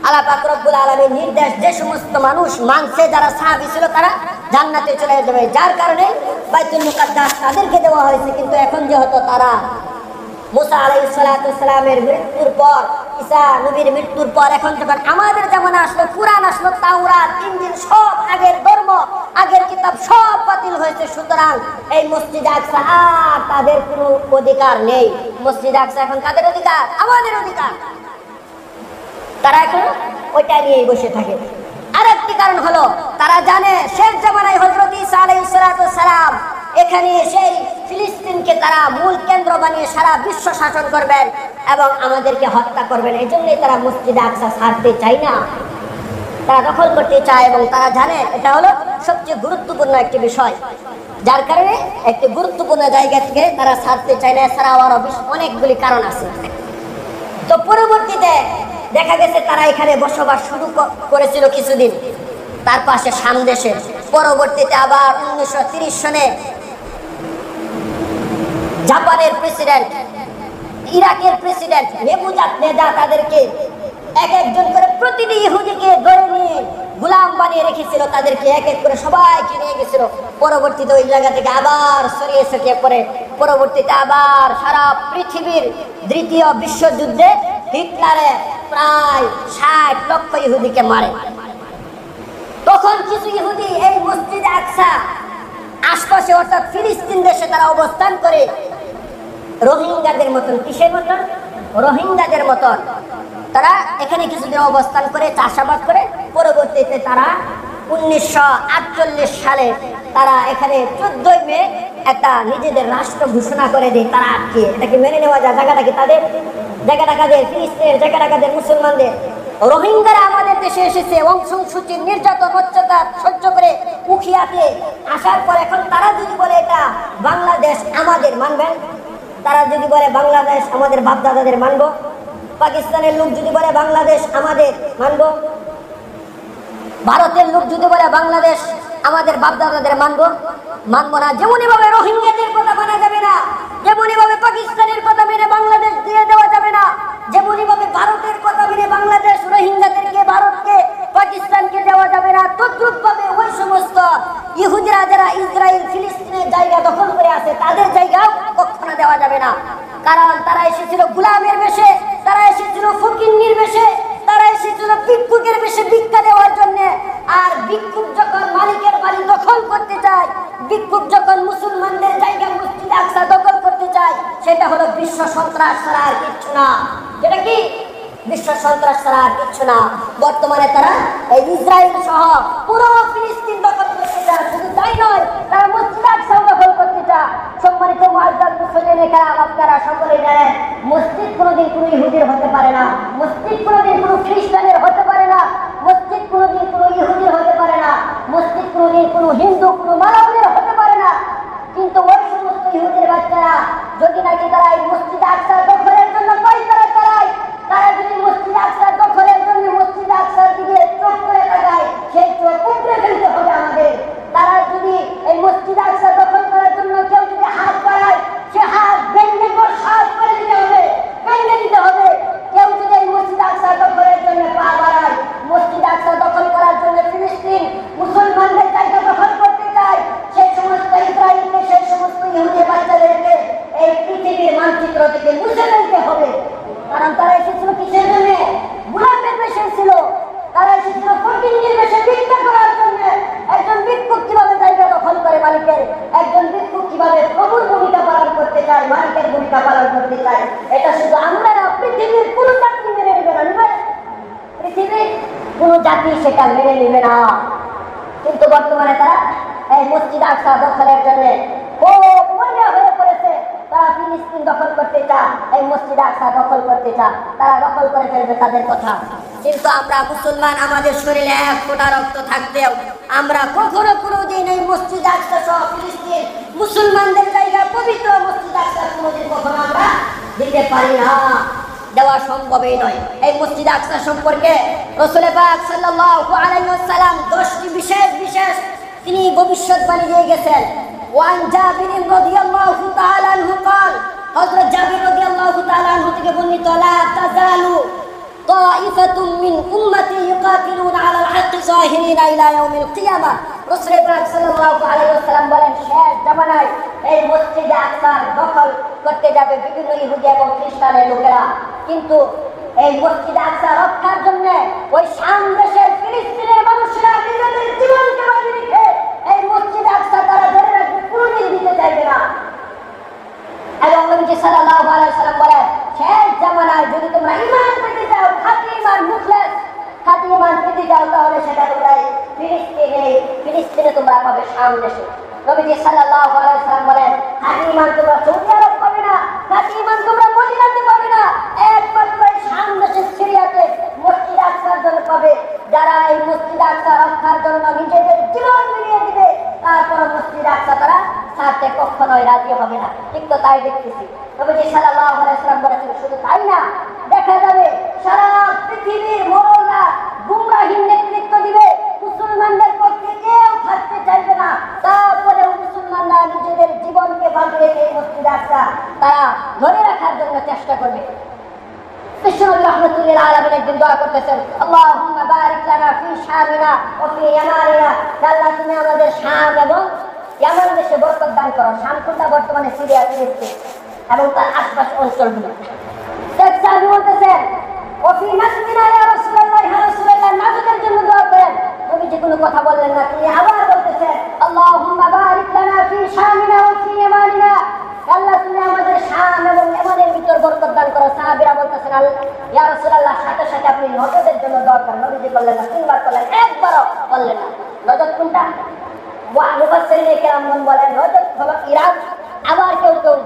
আল্লাহ পাক রব্বুল আলামিন নির্দেশ যে সমস্ত মানুষ মানছে, যারা সাহাবী ছিল, তারা জান্নাতে চলে যাবে, যার কারণে বাইতুল মুকাদ্দাস তাদেরকে দেওয়া হয়েছে। কিন্তু এখন যেহেতু তারা মুসা আলাইহিস সালাতু ওয়াসসালামের মৃত্যুর পর, ঈসা নবীর মৃত্যুর পর এখন যখন আমাদের জামানা আসলো, কুরআন আসলো, তাওরাত, ইনজিল সব আগের ধর্ম, আগের কিতাব সব বাতিল হয়েছে। সুতরাং এই মসজিদে আকসা আর তাদের কোনো অধিকার নেই। মসজিদে আকসা এখন কাদের অধিকার? আমাদের অধিকার। তারা এখন ওইটা নিয়েই বসে থাকে। আরেকটি কারণ হলো তারা জানে শেষ জামানায় হযরত ঈসা আলাইহিস সালাতু ওয়াসসালাম এখানে সেই ফিলিস্তিনকে তারা মূল কেন্দ্র বানিয়ে সারা বিশ্ব শাসন করবেন এবং আমাদেরকে হত্যা করবেন। এই জন্যই তারা মসজিদে আকসা ছাড়তে চায় না, তারা দখল করতে চায় এবং তারা জানে এটা হলো সবচেয়ে গুরুত্বপূর্ণ একটি বিষয়, যার কারণে একটি গুরুত্বপূর্ণ জায়গা থেকে তারা ছাড়তে চায় না। এছাড়াও আরো অনেকগুলি কারণ আছে। তো পরবর্তীতে দেখা গেছে তারা এখানে বসবাস শুরু করেছিল কিছুদিন, তার পাশে শাম দেশে। পরবর্তীতে আবার 1930 সনে জাপানের প্রেসিডেন্ট, ইরাকের প্রেসিডেন্ট নেতা তাদেরকে এক একজন করে প্রতিটি ইহুদিকে ধরে নিয়ে গোলাম বানিয়ে রেখেছিল, তাদেরকে এক এক করে সবাইকে নিয়ে গেছিল। পরবর্তীতে ওই জায়গা থেকে আবার ছড়িয়ে ছিটিয়ে পড়ে পরবর্তীতে আবার সারা পৃথিবীর দ্বিতীয় বিশ্বযুদ্ধে হিটলারে প্রায় 60 লক্ষ ইহুদিকে মারে। তখন কিছু ইহুদি এই মসজিদে আকসা আশপাশে অর্থাৎ ফিলিস্তিন দেশে তারা অবস্থান করে রোহিঙ্গাদের মতন, কিসের মতন? রোহিঙ্গাদের মতন তারা এখানে কিছুদিন অবস্থান করে চাষাবাদ করে পরবর্তীতে তারা 1948 সালে তারা এখানে 14 মে একটা নিজেদের রাষ্ট্র ঘোষণা করে দেয়। তারা আটকে, এটাকে মেনে নেওয়া যায়। জায়গাটাকে তাদের, জায়গাটা কাদের? ফিলিস্তিনের, জায়গাটা কাদের? মুসলমানদের। রোহিঙ্গারা আমাদের দেশে এসেছে অং সান সুচির নির্যাতন অত্যাচার সহ্য করে উখিয়াতে আসার পর এখন তারা যদি বলে এটা বাংলাদেশ আমাদের, মানবেন? তারা যদি বলে বাংলাদেশ আমাদের বাপদাদাদের, মানবো? পাকিস্তানের লোক যদি বলে বাংলাদেশ আমাদের, মানবো? ভারতের লোক যদি বলে বাংলাদেশ আমাদের বাপদাদাদের, মানবো? মানবো না। যেমনই ভাবে রোহিঙ্গাদের কথা মানা যাবে না, যেমনই ভাবে পাকিস্তানের কথা মেনে বাংলাদেশ দিয়ে দেওয়া যাবে না, যেমনই ভাবে ভারতের কথা মেনে বাংলাদেশ রোহিঙ্গাদেরকে, ভারতকে, পাকিস্তানকে দেওয়া যাবে না, তদ্রুপ ভাবে ওই সমস্ত ইহুদিরা যারা ইসরায়েল ফিলিস্তিনের জায়গা দখল করে আছে তাদের জায়গাও কখনো দেওয়া যাবে না। কারণ তারা এসেছিল গোলামের বেশে, তারা এসেছিল ফকিন্নির বেশে, তারা এসেছিল ভিক্ষুকের বেশে ভিক্ষা দেওয়ার জন্য। আর ভিক্ষুক যখন মালিকের বাড়ি দখল করতে চায়, ভিক্ষুক যখন মুসলমানদের জায়গা মসজিদ আকসা দখল করতে চায়, সেটা হলো বিশ্ব সন্ত্রাস ছাড়া আর কিচ্ছু না। যেটা কি? বিশ্ব সন্ত্রাস ছাড়া আর কিচ্ছু না। বর্তমানে তারা এই ইসরায়েল সহ পুরো ফিলিস্তিন দখল করতে চায়। শুধু তাই নয়, তারা মসজিদ আকসাও দখল করতে চায়। সম্মানিত মুআজ্জাজ মুসলিম কেরাম, আপনারা সকলেই জানেন মসজিদ কোনোদিন কোনো ইহুদির হতে পারে না, মসজিদ কোনোদিন কোনো খ্রিস্টানের হতে পারে না, মসজিদ কোনোদিন কোনো ইহুদির হতে পারে না, মসজিদ কোনোদিন কোনো হিন্দু, কোনো মানবের হতে পারে না। কিন্তু ওই সমস্ত ইহুদির বাচ্চারা যদি নাকি তারা এই মসজিদ আকসা দখলের জন্য পয়সা চালায়, তারা যদি মসজিদ আকসা দখলের জন্য মসজিদ আকসার দিকে চোখ করে তাকায়, সেই চোখ উপড়ে ফেলতে হবে আমাদের। তারা যদি এই মসজিদ আকসা দখল করার জন্য কেউ যদি হাত বাড়ায়, সে হাত ভেঙে বরসাত করে দিতে হবে, ভেঙে দিতে হবে। কেউ যদি এই মসজিদ আকসা দখলের জন্য পা বাড়ায়, মসজিদ আকসা দখল করার জন্য ফিলিস্তিন মুসলমানদের জায়গা দখল করতে চায়, সেই সমস্ত ইসরায়েলকে, সেই সমস্ত ইহুদি বাচ্চাদেরকে এই পৃথিবীর মানচিত্র থেকে মুছে ফেলতে হবে। কারণ তারা এসেছিল কিসের জন্য? গোলামের বেশে ছিল, তারা এসেছিল ফকিন্নির বেশে ভিক্ষা করার জন্য। একজন ভিক্ষুক কিভাবে জায়গা দখল করে মালিকের, একজন ভিক্ষুক কিভাবে প্রভুর ভূমিকা পালন করতে চায়, মালিকের ভূমিকা পালন করতে চায়, এটা শুধু আমরা না, পৃথিবীর কোনো জাতি মেনে নেবে না। পৃথিবীর কোনো জাতি সেটা মেনে নেবে না। কিন্তু বর্তমানে তারা এই মসজিদ আকসা দখলের জন্য খুব মনে হয়ে পড়েছে। তারা ফিলিস্তিন দখল করতে চায়, এই মসজিদ আকসা দখল করতে চায়, তারা দখল করে ফেলবে তাদের কথা। কিন্তু আমরা মুসলমান, আমাদের শরীরে এক ফোঁটা রক্ত থাকতেও আমরা কখনো কোনোদিন এই মসজিদ আকসা সহ ফিলিস্তিন মুসলমানদের জায়গা পবিত্র মসজিদ আকসা কোনোদিন কখনো আমরা দিতে পারি না, দেওয়া সম্ভবই নয়। এই মসজিদ আকসা সম্পর্কে রাসূল পাক সাল্লাল্লাহু আলাইহি ওয়াসাল্লাম 10টি বিশেষ তিনি ভবিষ্যৎবাণী দিয়ে গেছেন। ওয়ান জাবির রাদিয়াল্লাহু তাআলা আনহু قال হযরত জাবির রাদিয়াল্লাহু তাআলা আনহু থেকে বর্ণিত, লা তাজালু তাইফাতুম মিন উম্মতি ইউকাতিলুনা আলাল হাক্কি যাহিরিনা ইলা ইয়াউমিল কিয়ামাহ। রাসূল পাক সাল্লাল্লাহু আলাইহি ওয়াসাল্লাম বলেন, শেষ জামানায় এই মসজিদে আকসার দখল করতে যাবে বিভিন্ন ইহুদি এবং খ্রিস্টানের লোকেরা। কিন্তু এই মসজিদে আকসা রক্ষার জন্য ওই শাম দেশের ফিলিস্তিনের মানুষরা নিজেদের জীবনকে বাজি রেখে এই মসজিদে আকসা তারা ধরে রাখবে, কোনদিন দিতে চাইবে না। এবং নবী সাল্লাল্লাহু আলাইহি ওয়াসাল্লাম বলেন, শেষ জামানায় যদি তোমরা ঈমান পেতে চাও, খাঁটি ঈমান, মুখলেস খাঁটি ঈমান পেতে চাও, তাহলে সেটা তোমরা ফিলিস্তিনে তোমরা পাবে, শাম দেশে। নবী সাল্লাল্লাহু আলাইহি ওয়াসাল্লাম বলেন, খাঁটি ঈমান তোমরা সৌদি আরব পাবে না, খাঁটি ঈমান তোমরা মদিনাতে পাবে না, একমাত্র শাম দেশের সিরিয়াতে মসজিদ আকসার জন্য পাবে। যারা এই মসজিদ আকসা রক্ষার জন্য নিজেদের জীবন মিলিয়ে দিবে, তারপর মসজিদ আকসা তারা ছাড়তে কখনোই রাজি হবে না। ঠিক তো তাই দেখতেছি। নবী সাল্লাল্লাহু আলাইহি ওয়াসাল্লাম বলেছেন, শুধু তাই না, দেখা যাবে সারা পৃথিবীর মোড়লরা গুমরাহির নেতৃত্ব দিবে, মুসলমানদের পক্ষে কেউ থাকতে চাইবে না। তারপরেও মুসলমানরা নিজেদের জীবনকে বাজি রেখে মসজিদ আকসা তারা ধরে রাখার জন্য চেষ্টা করবে। বিশ্বনবী রাহমাতুল্লিল আলামিন একদিন দোয়া করতেছেন, আল্লাহুম্মা বারিক লানা ফি শামিনা ওয়া ফি ইয়ামানিনা। আল্লাহ তুমি আমাদের শাম এবং ইয়ামান দেশে বরকত দান করো। শাম কোনটা? বর্তমানে সিরিয়া, ফিলিস্তিন এবং তার আশপাশ অঞ্চলগুলো। শেখ সাহেব বলতেছেন, ওয়া ফি নাসমিনা ইয়া রাসূলুল্লাহ, ইয়া রাসূলুল্লাহ নাজুদের জন্য দোয়া করেন। নবী যে কোনো কথা বললেন না, তিনি আবার বলতেছেন, আল্লাহুম্মা বারিক লানা ফি শামিনা ওয়া ফি ইয়ামানিনা। আল্লাহ তুমি আমাদের শাম এবং ইয়ামানের ভিতর বরকত দান করো। সাহাবীরা বলতেছেন, ইয়া রাসূলুল্লাহ সাথে সাথে আপনি নজদের জন্য দোয়া করেন। নবীজি বললেন না, তিনবার করলেন, একবারও বললেন না। নজদ কোনটা? মুফাসসিরিনে কেরামগণ বলেন, নজদ হলো ইরাক। আবার কেউ কেউ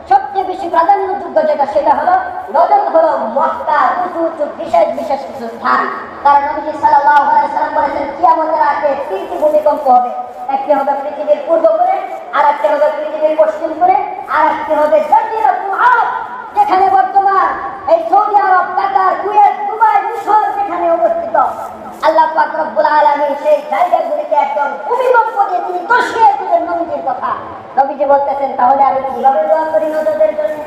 সবচেয়ে বেশি প্রাধান্যযোগ্য যেটা সেটা হলো নজদ হলো মক্কা, উঁচু উঁচু বিশেষ বিশেষ কিছু স্থান। কারণ নবী সাল্লাল্লাহু আলাইহি ওয়াসাল্লাম বলেছেন, কিয়ামতের আগে তিনটি ভূমিকম্প হবে। একটি হবে পৃথিবীর পূর্ব করে, আর একটি হবে পৃথিবীর পশ্চিম করে, আর একটি হবে জাজিরাতুল আরব, যেখানে বর্তমান এই সৌদি আরব, কাতার, কুয়েত, দুবাই, মিশর যেখানে অবস্থিত। আল্লাহ পাক রব্বুল আলামিন সেই জায়গাগুলিকে একদম ভূমিকম্প দিয়ে তিনি দশিয়ে দিলেন নবীজির কথা। নবীজি বলতেছেন, তাহলে আমি কিভাবে দোয়া করি নজদের জন্য?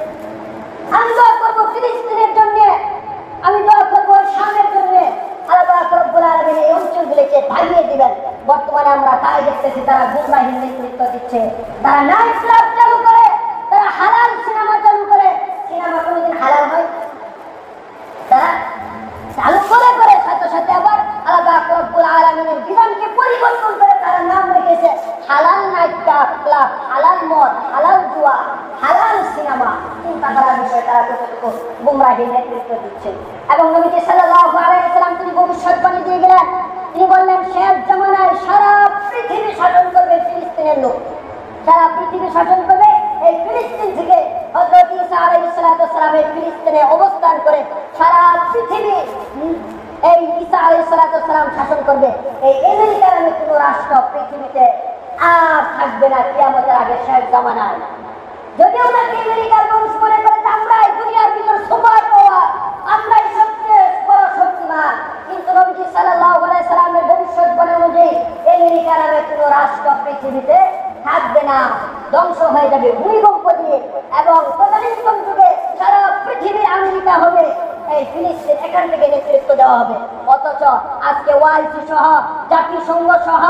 আমি দোয়া করবো ফিলিস্তিনের জন্য, আমি দোয়া করবো শামের জন্য। আল্লাহ পাক রব্বুল আলামিন এই অঞ্চলগুলিকে ভাগিয়ে দিবেন। বর্তমানে আমরা তাই দেখতেছি, তারা গুমরাহির নেতৃত্ব দিচ্ছে, তারা নাইট ক্লাব চালু করে, তারা হালাল সিনেমা চালু করে। সিনেমা কোনোদিন হালাল হয়? তারা চালু করে করে সাথে সাথে আবার আল্লাহ পাক রব্বুল আলামিনের বিধানকে পরিবর্তন করে তারা নাম রেখেছে হালাল নাইট ক্লাব, হালাল মদ, হালাল জুয়া, হালাল সিনেমা। চিন্তা করার বিষয়ে তারা কতটুকু গুমরাহির নেতৃত্ব দিচ্ছে। এবং নবী সাল্লাল্লাহু আলাইহি ওয়াসাল্লাম তিনি ভবিষ্যৎবাণী দিয়ে গেলেন, তিনি বললেন, শেষ জামানায় সারা পৃথিবী শাসন করবে ফিলিস্তিনের লোক, সারা পৃথিবী শাসন করবে এই ফিলিস্তিন থেকে। হযরত ঈসা আলাইহিস সালাম এই ফিলিস্তিনে অবস্থান করে সারা পৃথিবী এই ঈসা আলাইহিস সালাম শাসন করবে। এই আমেরিকা নামে কোনো রাষ্ট্র পৃথিবীতে আর থাকবে না কিয়ামতের আগে, শেষ জামানায়। যদিও নাকি আমেরিকার মানুষ মনে করে আমরাই দুনিয়ার ভিতর সুপার পাওয়ার, আমরাই সবচেয়ে বড় শক্তিমান, কিন্তু নবী সাল্লাল্লাহু আলাইহি সাল্লামের ভবিষ্যৎবাণী অনুযায়ী আমেরিকা নামে কোনো রাষ্ট্র পৃথিবীতে থাকবে না, ধ্বংস হয়ে যাবে ভূমিকম্প দিয়ে। এবং তদানীন্তন যুগে সারা পৃথিবীর আমেরিকা হবে, এই ফিলিস্তিন এখান থেকে নেতৃত্ব দেওয়া হবে। অথচ আজকে ওয়াইসি সহ, জাতিসংঘ সহ,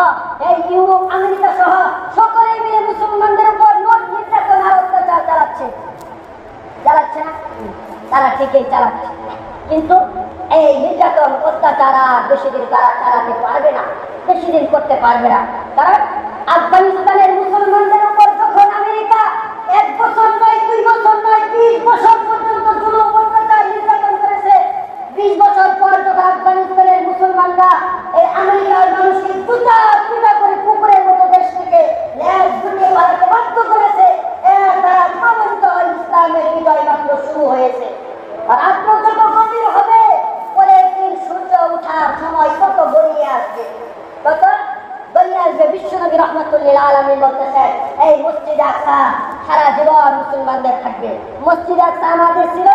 এই ইউরোপ, আমেরিকা সহ সকলেই মিলে মুসলমানদের উপর নোট নির্যাতন আর অত্যাচার চালাচ্ছে না? তারা ঠিকই চালাচ্ছে, কিন্তু এই নির্যাতন অত্যাচার আর বেশি দিন তারা চালাতে পারবে না, বেশি দিন করতে পারবে না। কারণ আফগানিস্তানের মুসলমানদের উপর যখন আমেরিকা 1 বছর নয়, 2 বছর নয়, 20 বছর পর্যন্ত জুলুম অত্যাচার নির্যাতন করেছে, 20 বছর পর যখন আফগানিস্তানের মুসলমানরা এই আমেরিকার মানুষকে জুতা জুতা করে কুকুরের মতো দেশ থেকে দুনিয়া ভারতে বাধ্য করেছে, তারা প্রমাণিত ইসলামের বিজয় মাত্র শুরু হয়েছে। আর আপনার যত গভীর হবে, পরের দিন সূর্য ওঠার সময় কত গড়িয়ে আসবে, কত গড়িয়ে আসবে। বিশ্বনবী রাহমাতুল্লিল আলামিন বলতেছেন, এই মসজিদ আকসা সারা জীবন মুসলমানদের থাকবে। মসজিদ আকসা আমাদের ছিল,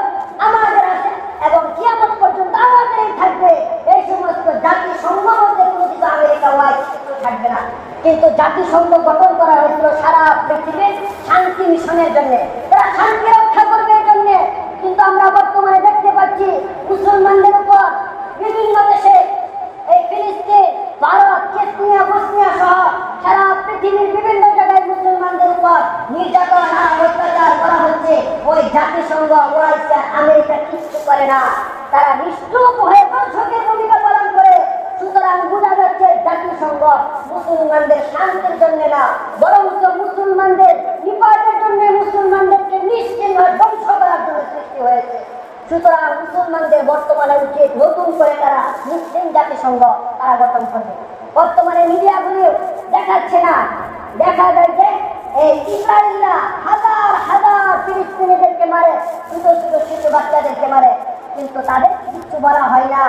আমাদের আছে, এবং কিয়ামত পর্যন্ত আমাদেরই থাকবে। এই সমস্ত জাতিসংঘ মধ্যে কোনো কিছু আমেরিকা ওয়াইজ থাকবে না। কিন্তু জাতিসংঘ গঠন করা হয়েছিল সারা পৃথিবীর শান্তি মিশনের জন্য, তারা শান্তি রক্ষা করবে এই জন্য। কিন্তু আমরা বর্তমানে দেখতে পাচ্ছি মুসলমানদের উপর সম্পদ মুসলমানদের শান্তির জন্য না, বরঞ্চ মুসলমানদের বিপদের জন্য, মুসলমানদেরকে নিশ্চিহ্ন ধ্বংস করার জন্য সৃষ্টি হয়েছে। সুতরাং মুসলমানদের বর্তমানে উচিত নতুন করে তারা মুসলিম জাতিসংঘ তারা গঠন করবে। বর্তমানে মিডিয়াগুলো দেখাচ্ছে না, দেখা যায় যে এই ইসরায়েলরা হাজার হাজার ফিলিস্তিনিদেরকে মারে, ছোট ছোট শিশু বাচ্চাদেরকে মারে, কিন্তু তাদের কিচ্ছু বলা হয় না।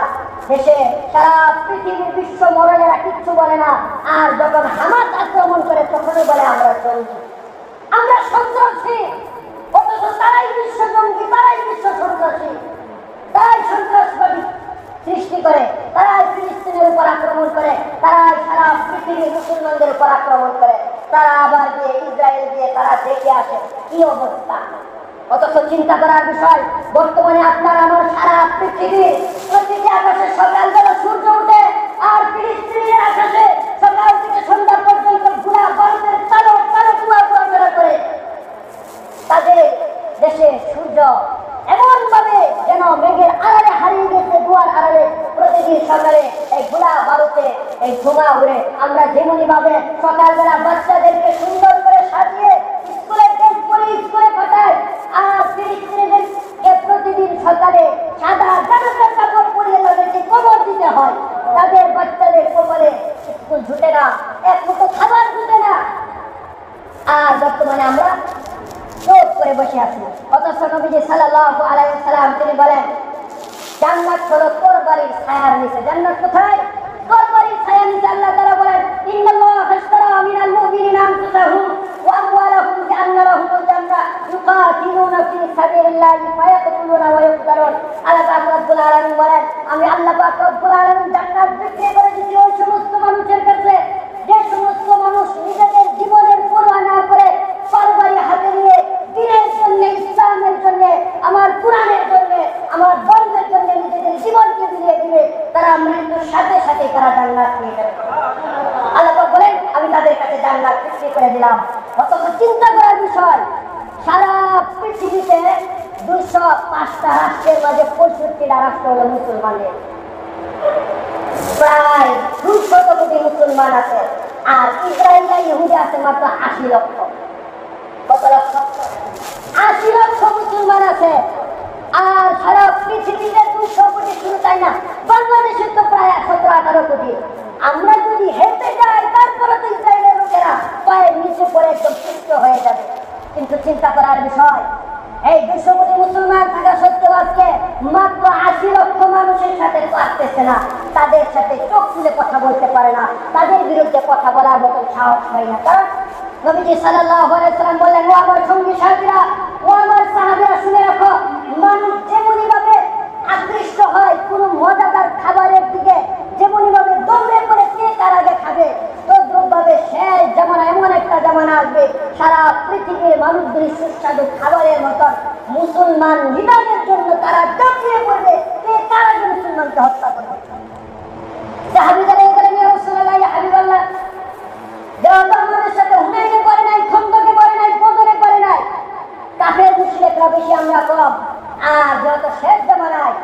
দেশে সারা পৃথিবীর বিশ্ব মরণেরা কিচ্ছু বলে না। আর যখন হামাস আক্রমণ করে তখনই বলে আমরা জঙ্গি, আমরা সন্ত্রাসী। অথচ তারাই বিশ্ব জঙ্গি, তারাই বিশ্ব সন্ত্রাসী, তারাই সন্ত্রাসবাদী সৃষ্টি করে, তারাই ফিলিস্তিনের উপর আক্রমণ করে, তারাই সারা পৃথিবীর মুসলমানদের উপর আক্রমণ করে, তারা আবার গিয়ে ইসরায়েল দিয়ে তারা দেখে আসে কি অবস্থা। অথচ চিন্তা করার বিষয়, বর্তমানে আপনার আমার সারা পৃথিবীর প্রতিটি আকাশে সকালবেলা সূর্য উঠে, আর ফিলিস্তিনের আকাশে সকাল থেকে সন্ধ্যা পর্যন্ত ঘোড়া বারুদের কালো কালো কুয়া ঘোরাফেরা করে। তাদের দেশে সূর্য এমন ভাবে যেন মেঘের আড়ালে হারিয়ে গেছে, দুয়ার আড়ালে। প্রতিদিন সকালে এই গোলা বারুতে এই ধোঁয়া উড়ে। আমরা যেমনি ভাবে সকালবেলা বাচ্চাদেরকে সুন্দর করে সাজিয়ে স্কুলে ড্রেস পরে স্কুলে পাঠাই, আর ফিলিস্তিনিদেরকে প্রতিদিন সকালে সাদা জানাজার কাপড় পরিয়ে তাদেরকে কবর দিতে হয়। তাদের বাচ্চাদের কবরে স্কুল ছুটে না, এক মুঠো খাবার ছুটে না। আর বর্তমানে আমরা চোখ করে বসে আছি। অথচ নবীজি সাল্লাল্লাহু আলাইহি ওয়াসাল্লাম তিনি বলেন, জান্নাত হলো তোর বাড়ির ছায়ার নিচে। জান্নাত কোথায়? তোর বাড়ির ছায়ার নিচে। আল্লাহ তাআলা বলেন, ইন্নাল্লাহা আশতারা মিনাল মুমিনিনা আনফুসাহুম ওয়া আমওয়ালাহুম বিআন্না লাহুমুল জান্নাহ ইউকাতিলুনা ফি সাবিলিল্লাহি ফায়াকতুলুনা ওয়া ইউকতালুন। আল্লাহ পাক রব্বুল আলামিন বলেন, আমি আল্লাহ পাক রব্বুল আলামিন জান্নাত বিক্রি করে দিয়েছি ওই সমস্ত মানুষের কাছে যে সমস্ত মানুষ নিজেদের জীবনের পরোয়া না করে তরবারি হাতে নিয়ে দ্বীনের জন্য, ইসলামের জন্য, আমার কোরআনের জন্য, আমার ধর্মের জন্য নিজেদের জীবনকে বিলিয়ে দিবে, তারা মৃত্যুর সাথে সাথে তারা জান্নাত পেয়ে যাবে। আল্লাহ পাক বলেন, আমি তাদের কাছে জান্নাত বিক্রি করে দিলাম। অথচ চিন্তা করার বিষয়, সারা পৃথিবীতে 205টা রাষ্ট্রের মাঝে 65টা রাষ্ট্র হলো মুসলমানের। প্রায় 200 কোটি মুসলমান আছে। আর ইসরায়েলে ইহুদি আছে মাত্র 80 লক্ষ। কত লক্ষ? 80 লক্ষ মুসলমান আছে। আর সারা পৃথিবীতে 200 কোটি, শুরু তাই না, বাংলাদেশে তো প্রায় 17-18 কোটি। আমরা যদি হেঁটে যাই তারপরে তো ইসরায়েলের লোকেরা পায়ের নিচে পড়ে একদম সুস্থ হয়ে যাবে। কিন্তু চিন্তা করার বিষয়, এই 200 কোটি মুসলমান থাকা সত্ত্বেও আজকে মাত্র 80 লক্ষ মানুষের সাথে পারতেছে না, তাদের সাথে চোখ তুলে কথা বলতে পারে না, তাদের বিরুদ্ধে কথা বলার মতো সাহস হয় না। কারণ নবীজি সাল্লাল্লাহু আলাইহি ওয়াসাল্লাম বললেন, ও আমার সঙ্গী সাথীরা, ও আমার সাহাবীরা, শুনে রাখো, মানুষ যেমনই ভাবে আকৃষ্ট হয় কোন মজাদার খাবারের দিকে, যেমনই ভাবে দৌড়ে পড়ে কে কার আগে খাবে, তদ্রুপ ভাবে শেষ জামানা, এমন একটা জামানা আসবে সারা পৃথিবীর মানুষগুলি সুস্বাদু খাবারের মতন মুসলমান নিধনের জন্য তারা ঝাঁপিয়ে পড়বে, কে কার আগে মুসলমানকে হত্যা করবে। সাহাবীরা বলেন, ইয়া রাসূলুল্লাহ, ইয়া হাবিবাল্লাহ, যারা আমাদের সাথে হুনাইনে করে নাই, খন্দকে করে নাই, বদরে করে নাই, কাফের মুশরিকরা বেশি, আমরা কম। আর যত শেষ জামানায়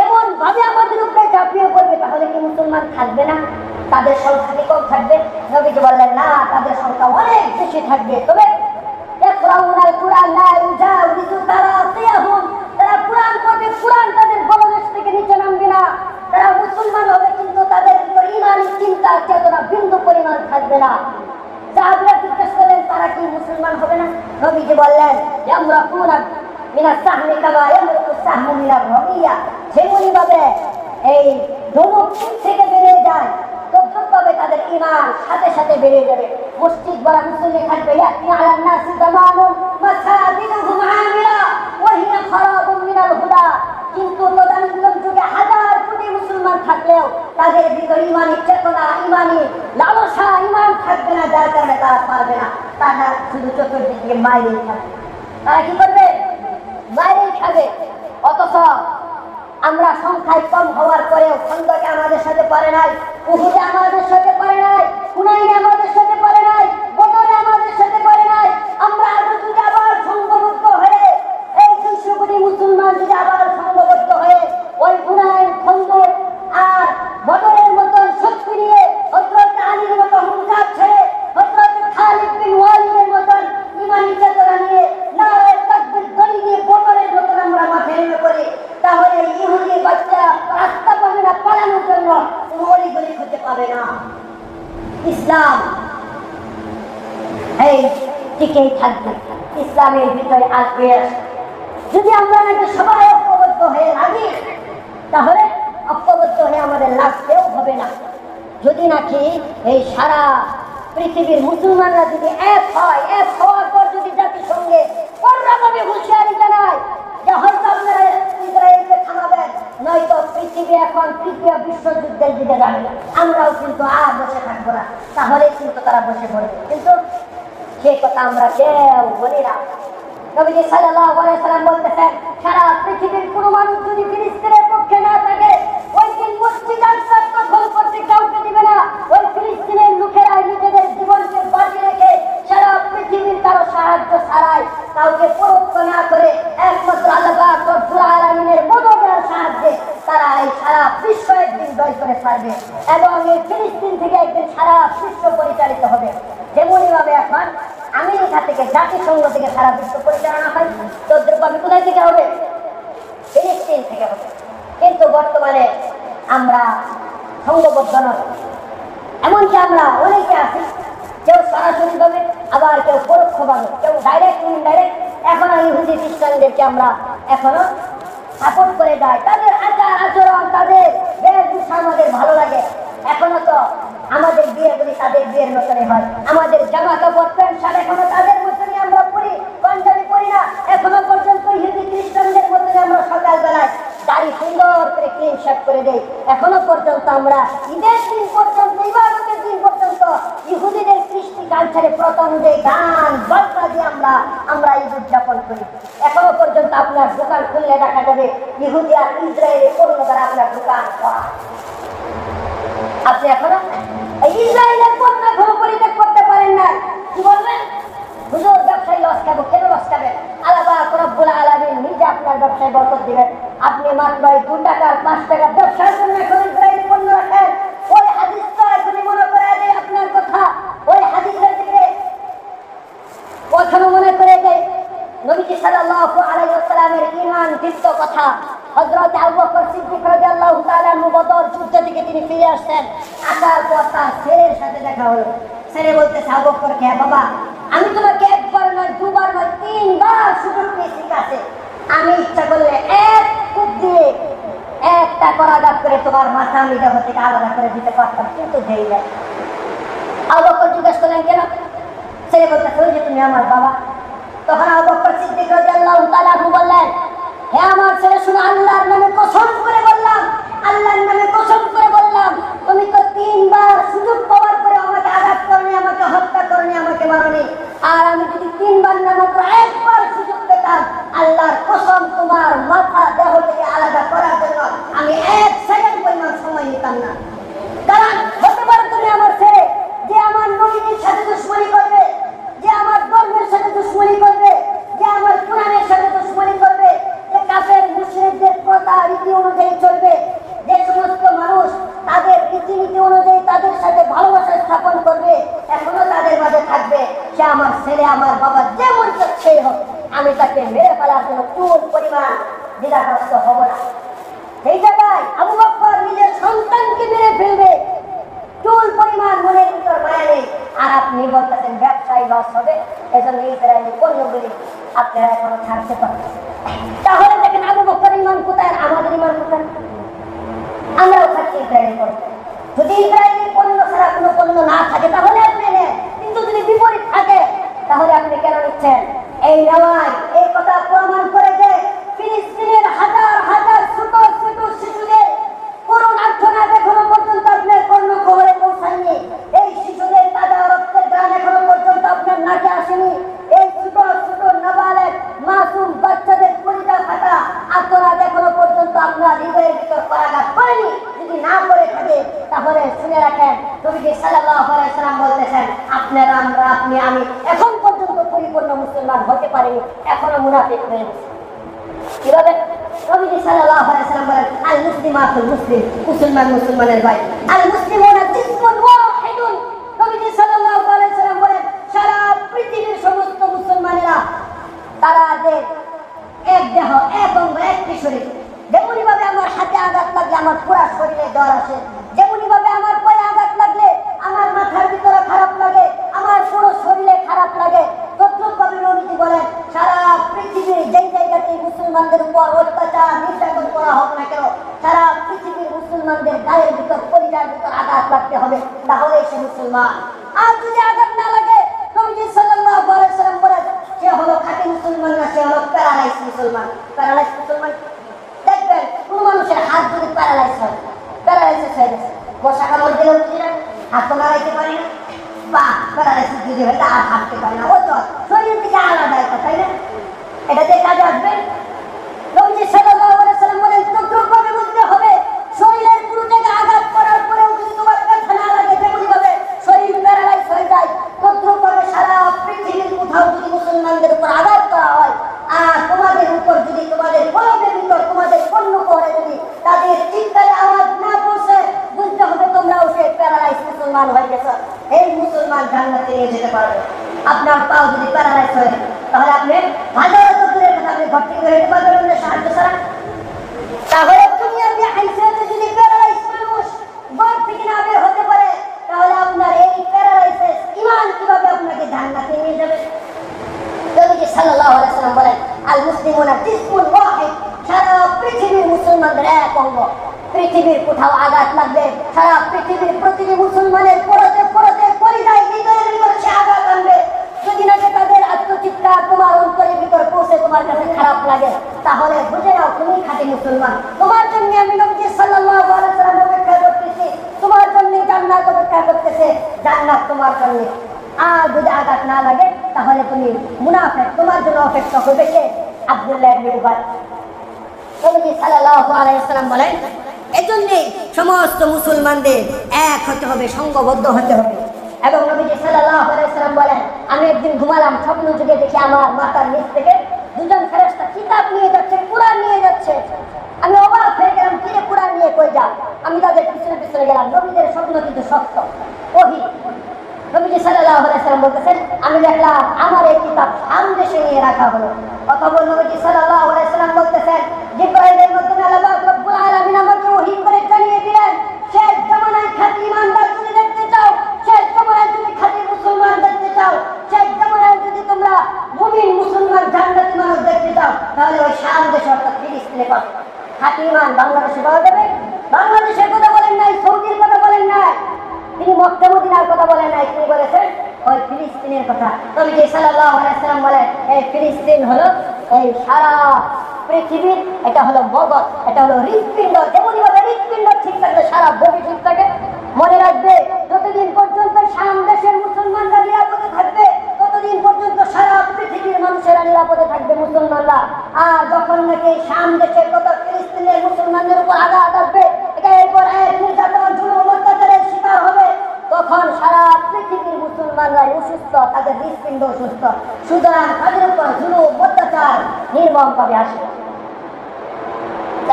এমন ভাবে আমাদের উপরে ঝাঁপিয়ে পড়বে, তাহলে কি মুসলমান থাকবে না? তাদের সংখ্যা কি কম থাকবে? নবীজি বললেন, না, তাদের সংখ্যা অনেক বেশি থাকবে। তবে তারা কোরআন পড়বে, কোরআন তাদের গলদেশ থেকে নিচে নামবে না। তারা মুসলমান হবে, কিন্তু তাদের ভিতর ঈমানি চিন্তা চেতনা বিন্দু পরিমাণ থাকবে না। সাহাবীরা জিজ্ঞেস করলেন, তারা কি মুসলমান হবে না? নবীজি বললেন, ইয়ামরাকুনা মিনাস সাহমি কামা ইয়ামরাকু সাহমু মিনার রামিয়া। যেমনি ভাবে এই ধনুক থেকে বেরিয়ে যায়, তদ্রুপভাবে তাদের ঈমান সাথে সাথে বেড়ে যাবে। মসজিদ বড় মুসলিম থাকবে, ইয়াতি আলান নাসি জামানুন মাসাজিদুহুম আমিরা ওয়া হিয়া খারাবুম মিনাল হুদা। কিন্তু তদানীন্তন যুগে হাজার কোটি মুসলমান থাকলেও তাদের ভিতর ঈমানি চেতনা, ঈমানি লালসা, ঈমান থাকবে না, যার কারণে তারা পারবে না। তারা শুধু চতুর্দিক দিয়ে মাইরেই থাকবে। তারা কি করবে? মাইরেই খাবে। অথচ আমরা সংখ্যায় কম হওয়ার পরেও খন্দকে আমাদের সাথে পারে নাই, উহুদে আমাদের সাথে পারে নাই, হুনাইনে আমাদের সাথে পারে নাই, বদরে আমাদের সাথে পারে নাই। আমরা যদি আবার সংঘবদ্ধ হয়ে এই 200 কোটি মুসলমান যদি আবার সংঘবদ্ধ হয়ে ওই হুনাইন, খন্দক আর বদরের মতন শক্তি নিয়ে হযরত নারী বাচ্চা রাস্তা পাবে না পালানোর জন্য, কোনো অলিগলি খুঁজে পাবে না। ইসলাম এই টিকেই থাকবে, ইসলামের ভিতরে আসবে। যদি আমরা নাকি সবাই ঐক্যবদ্ধ হয়ে লাগি, তাহলে ঐক্যবদ্ধ হয়ে আমাদের লাগতেও হবে না। যদি নাকি এই সারা পৃথিবীর মুসলমানরা যদি এক হয়, এক হওয়ার পর যদি জাতিসংঘে কড়াভাবে হুঁশিয়ারি জানায় যে হয়তো আপনারা ইসরায়েলকে থামাবেন, নয়তো পৃথিবী এখন তৃতীয় বিশ্বযুদ্ধের দিকে যাবে, আমরাও কিন্তু আর বসে থাকবো না, তাহলে কিন্তু তারা বসে পড়বে। কিন্তু সে কথা আমরা কেউ বলি না। নবীজি সাল্লাল্লাহু আলাইহি সাল্লাম বলতেছেন, সারা পৃথিবীর কোনো মানুষ যদি ফিলিস্তিনের পক্ষে না থাকে, ওই দিন মসজিদ আকসা দখল করতে কাউকে দিবে না। ওই ফিলিস্তিনের লোকেরা নিজেদের জীবনকে বাজি রেখে সারা পৃথিবীর কারো সাহায্য ছাড়াই, কাউকে পরোক্ষ না করে একমাত্র আল্লাহ পাক রব্বুল আলামিনের মদদের সাহায্যে তারা এই সারা বিশ্ব একদিন জয় করে ছাড়বে এবং এই ফিলিস্তিন থেকে একদিন সারা বিশ্ব পরিচালিত হবে। যেমনই ভাবে এখন আমেরিকা থেকে, জাতিসংঘ থেকে সারা বিশ্ব পরিচালনা হয়, তদ্রুপভাবে কোথায় থেকে হবে? ফিলিস্তিন থেকে হবে। কিন্তু বর্তমানে আমরা সংঘবদ্ধ নয়, এমনকি আমরা অনেকে আছি, কেউ সরাসরি ভাবে, আবার কেউ পরোক্ষ ভাবে, কেউ ডাইরেক্ট ইনডাইরেক্ট। এখনো ইহুদি খ্রিস্টানদেরকে আমরা এখনো সাপোর্ট করে যাই, তাদের আচার আচরণ, তাদের বেশভূষা আমাদের ভালো লাগে। এখনো তো আমাদের বিয়েগুলি তাদের বিয়ের মতনই হয়, আমাদের জামা কাপড় প্যান্ট শার্ট এখনো তাদের মতনই আমরা পরি, পাঞ্জাবি পরি না। এখনো পর্যন্ত ইহুদি খ্রিস্টানদের মতনই আমরা সকালবেলায় দাড়ি সুন্দর করে ক্লিন শেভ করে দেই। এখনো পর্যন্ত আমরা ঈদের দিন পর্যন্ত, ইবাদতের দিন পর্যন্ত ইহুদিদের কৃষ্টি কালচারে প্রথম যে গান বাজনা দিয়ে আমরা ঈদ উদযাপন করি। এখনো পর্যন্ত আপনার দোকান খুললে দেখা যাবে ইহুদি আর ইসরায়েলের পণ্য দ্বারা আপনার দোকান করা। আপনি এখনো ইসরায়েলের পণ্য এখনো পরিত্যাগ করতে পারেন না। কি বলবেন? হুজুর ব্যবসায়ী লস খাবো। কেন লস খাবেন? আল্লাহ পাক রব্বুল আলামিন নিজে আপনার ব্যবসায় বরকত দিবেন। আপনি মাত্র 2 টাকা 5 টাকা ব্যবসার জন্য এখন ইসরায়েলি পণ্য রাখেন। ওই হাদিসটা এখনই মনে করে দেয় আপনার কথা, ওই হাদিসের দিকে কখনো মনে করে দেয় নবীজি সাল্লাল্লাহু আলাইহি ওয়াসাল্লামের ঈমান দীপ্ত কথা। হযরত আবু বকর সিদ্দিক রাদিয়াল্লাহু তাআলা আনহু বদর যুদ্ধ থেকে তিনি ফিরে আসছেন। আসার পর তার ছেলের সাথে দেখা হলো। ছেলে বলতেছে আবু বকরকে, বাবা আমি তোমাকে একবার নয়, দুবার নয়, 3 বার সুযোগ দিয়েছি কাছে, আমি ইচ্ছা করলে এক কূপ দিয়ে একটা করাঘাত করে তোমার মাথা আমি দেহ থেকে আলাদা করে দিতে পারতাম, কিন্তু দেই নাই। আবু বকর জিজ্ঞেস করলেন কেন? ছেলে বলতেছে, ওই যে তুমি আমার বাবা। তখন আবু বকর সিদ্দিক রাদিয়াল্লাহু তাআলা আনহু বললেন, হে আমার ছেলে, শুনে আল্লাহর নামে কসম করে বললাম, আল্লাহর নামে কসম করে বললাম, তুমি তো 3 বার সুযোগ পাওয়ার পরে আমাকে আঘাত করনি, আমাকে হত্যা করনি, আমাকে মারনি। আর আমি যদি 3 বার না মাত্র 1 বার সুযোগ পেতাম, আল্লাহর কসম তোমার মাথা দেহ থেকে আলাদা করার জন্য আমি 1 সেকেন্ড পরিমাণ সময় নিতাম না। কারণ হতে পারে তুমি আমার ছেলে, যে আমার নবীর সাথে দুশমনি করবে, যে আমার ধর্মের সাথে দুশমনি করবে, যে আমার কোরআনের সাথে দুশমনি করবে, যে কাফের মুশরিকদের প্রথা রীতি অনুযায়ী চলবে, যে সমস্ত মানুষ তাদের রীতিনীতি অনুযায়ী তাদের সাথে ভালোবাসা স্থাপন করবে, এখনো তাদের মাঝে থাকবে, সে আমার ছেলে, আমার বাবা, যেমন সেই হোক, আমি তাকে মেরে ফেলার জন্য কোন পরিমাণ দ্বিধাগ্রস্ত হব না। সেই জায়গায় আবু বকর নিজের সন্তানকে মেরে ফেলবে, চুল পরিমাণ মনের ভিতর মায়া নেই। আর আপনি বলতেছেন ব্যবসায়ী লস হবে, এজন্য ইসরায়েলি পণ্যগুলি আপনারা এখনো ছাড়তে পারছেন। তাহলে দেখেন আবু বকরের ঈমান কোথায়, আমাদের ঈমান কোথায়? আমরাও থাকছি ইসরায়েলি পণ্য। যদি ইসরায়েলি পণ্য ছাড়া কোনো পণ্য না থাকে তাহলে আপনি নেন, কিন্তু যদি বিপরীত থাকে তাহলে আপনি কেন নিচ্ছেন? এই নেওয়ায় এই কথা প্রমাণ করে যে ফিলিস্তিনের হাজার হাজার ছোট ছোট শিশুদের করুণ আর্তনাদ এখনো পর্যন্ত আপনার পণ্য খবরে পৌঁছায়নি। এই শিশুদের তাজা রক্তের গান এখনো পর্যন্ত আপনার নাকে আসেনি। এই ছোট ছোট নাবালেগ মাসুম বাচ্চাদের পরিচা ফাটা আর্তনাদ এখনো পর্যন্ত আপনার হৃদয়ের ভিতর করাঘাত করেনি। যদি না করে থাকে তাহলে শুনে রাখেন, নবীজি সাল্লাল্লাহু আলাইহি ওয়াসাল্লাম বলতেছেন, আপনারা, আমরা, আপনি, আমি এখন পর্যন্ত পরিপূর্ণ মুসলমান হতে পারিনি, এখনো মুনাফিক হয়ে গেছি। কিভাবে? নবীজি সাল্লাল্লাহু আলাইহি ওয়াসাল্লাম বলেন, আল মুসলিমাতুল মুসলিম, মুসলমান মুসলমানের ভাই, আল মুসলিমুনা জিসমুন ওয়াহিদুন। নবীজি সাল্লাল্লাহু আলাইহি ওয়াসাল্লাম বলেন, সারা পৃথিবীর সমস্ত মুসলমানেরা তারা যে এক দেহ, এক অঙ্গ, একটি শরীর। যেমনই ভাবে আমার আমার পুরো শরীরে জ্বর আসে, যেমনি ভাবে আমার পায়ে আঘাত লাগলে আমার মাথার ভিতরে খারাপ লাগে, আমার পুরো শরীরে খারাপ লাগে, তদ্রূপভাবে নবীজি বলেন সারা পৃথিবীর যেই জায়গাতে মুসলমানদের উপর অত্যাচার নির্যাতন করা হোক না কেন, সারা পৃথিবীর মুসলমানদের গায়ের ভিতর পরিবার ভিতর আঘাত লাগতে হবে, তাহলে সে মুসলমান। আর যদি আঘাত না লাগে, নবীজি সাল্লাল্লাহু আলাইহি ওয়াসাল্লাম বলেন সে হলো খাঁটি মুসলমান না, সে হলো প্যারালাইজ মুসলমান। প্যারালাইজ মুসলমান দেখবেন কোন মানুষের হাত যদি প্যারালাইজ হয়, প্যারালাইসিস হয়ে গেছে, বসা কামড় দিলেও হাত তো নাড়াইতে পারি না, বা প্যারালাইসিস যদি হয় আর হাঁটতে পারে না, ওই তো শরীর থেকে আলাদা একটা, তাই না? এটাতে কাজে আসবে। নবীজি সাল্লাল্লাহু আলাইহি ওয়াসাল্লাম বলেন তদ্রূপভাবে বুঝতে হবে শরীরের পুরো জায়গায় আঘাত করার পরেও যদি তোমার ব্যথা না লাগে, যেমনিভাবে শরীর প্যারালাইজ হয়ে যায়, তদ্রূপভাবে সারা পৃথিবীর কোথাও যদি মুসলমানদের উপর আঘাত করা হয় আর তোমাদের উপর যদি তোমাদের কলবের ভিতর তোমাদের পণ্য করে যদি তাদের চিৎকারে আওয়াজ না পৌঁছে, বুঝতে হবে তোমরাও সে প্যারালাইজ মুসলমান হয়ে গেছে। এই মুসলমান জান্নাতে নিয়ে যেতে পারবে। আপনার পাও যদি প্যারালাইজ হয় তাহলে আপনি হাজার দূরের কথা আপনি ঘর থেকে বেরোতে পারবেন না সাহায্য ছাড়া। তাহলে দুনিয়ার হাইসিয়তে যদি প্যারালাইজ মানুষ ঘর থেকে না বের হতে পারে, তাহলে আপনার এই প্যারালাইসিস ঈমান কিভাবে আপনাকে জান্নাতে নিয়ে যাবে? নবীজি সাল্লাল্লাহু আলাইহি ওয়াসাল্লাম বলেন আল মুসলিমুনা জিসমুন ওয়াহিদ, সারা পৃথিবীর মুসলমানদের এক অঙ্গ। পৃথিবীর কোথাও আঘাত লাগবে, সারা পৃথিবীর প্রতিটি মুসলমানের পরতে পরতে পরিযায় হৃদয়ের ভিতরে সে আঘাত আনবে। যদি নাকি তাদের আত্মচিৎকার তোমার অন্তরের ভিতর পৌঁছে তোমার কাছে খারাপ লাগে, তাহলে বুঝে নাও তুমি খাঁটি মুসলমান। তোমার জন্য আমি নবীজি সাল্লাল্লাহু আলাইহি ওয়াসাল্লাম অপেক্ষা করতেছি, তোমার জন্য জান্নাত অপেক্ষা করতেছে, জান্নাত তোমার জন্য। আর যদি আঘাত না লাগে তাহলে তুমি মুনাফিক, তোমার জন্য অপেক্ষা করবে কে? আব্দুল্লাহ ইবনে উবাই। নবীজি সাল্লাল্লাহু আলাইহি ওয়াসাল্লাম বলেন এজন্যই সমস্ত মুসলমানদের এক হতে হবে, সংঘবদ্ধ হতে হবে। এবং নবীজি সাল্লাল্লাহু আলাইহি ওয়াসাল্লাম বলেন আমি একদিন ঘুমালাম, স্বপ্ন যুগে দেখি আমার মাথার নিচ থেকে দুজন ফেরেশতা কিতাব নিয়ে যাচ্ছে, কুরআন নিয়ে যাচ্ছে। আমি অবাক হয়ে গেলাম, কিরে কুরআন নিয়ে কই যা? আমি তাদের পিছনে পিছনে গেলাম। নবীদের স্বপ্ন কিন্তু সত্য, ওহী। নবীজি সাল্লাল্লাহু আলাইহি ওয়াসাল্লাম বলতেছেন আমি দেখলাম আমার এই কিতাব সামদেশে নিয়ে রাখা হলো। অথবা নবীজি সাল্লাল্লাহু আলাইহি ওয়াসাল্লাম বলতেছেন জিবরাইলের মাধ্যমে আল্লাহ পাক রব্বুল আলামিন আমাকে ওহী করে জানিয়ে দিলেন শেষ জামানায় খাঁটি ঈমানদার যদি দেখতে চাও, শেষ জামানায় যদি খাঁটি মুসলমান দেখতে চাও, শেষ জামানায় যদি তোমরা মুমিন মুসলমান জান্নাতি মানুষ দেখতে চাও, তাহলে ওই শাম দেশ অর্থাৎ ফিলিস্তিনে পাবে। খাঁটি ঈমান বাংলাদেশে পাওয়া যাবে? বাংলাদেশের কথা বলেন নাই, সৌদির কথা বলেন নাই, তিনি মক্কা মদিনার কথা বলেন নাই, তিনি বলেছেন ওই ফিলিস্তিনের কথা। নবীজি সাল্লাল্লাহু আলাইহি ওয়াসাল্লাম বলেন এই ফিলিস্তিন হলো এই সারা পৃথিবীর, এটা হলো মগজ, এটা হলো হৃৎপিণ্ড। যেমনই ভাবে হৃৎপিণ্ড ঠিক থাকলে সারা বডি ঠিক থাকে। মনে রাখবে যতদিন পর্যন্ত শাম দেশের মুসলমানরা নিরাপদে থাকবে, ততদিন পর্যন্ত সারা পৃথিবীর মানুষেরা নিরাপদে থাকবে মুসলমানরা। আর যখন নাকি শাম দেশের তথা ফিলিস্তিনের মুসলমানদের উপর আঘাত আসবে, এটা এরপর এক নির্যাতন জুলুম অত্যাচারের শিকার হবে, তখন সারা পৃথিবীর মুসলমানরা অসুস্থ, তাদের হৃৎপিণ্ড অসুস্থ। সুতরাং তাদের উপর জুলুম অত্যাচার নির্মমভাবে আসবে।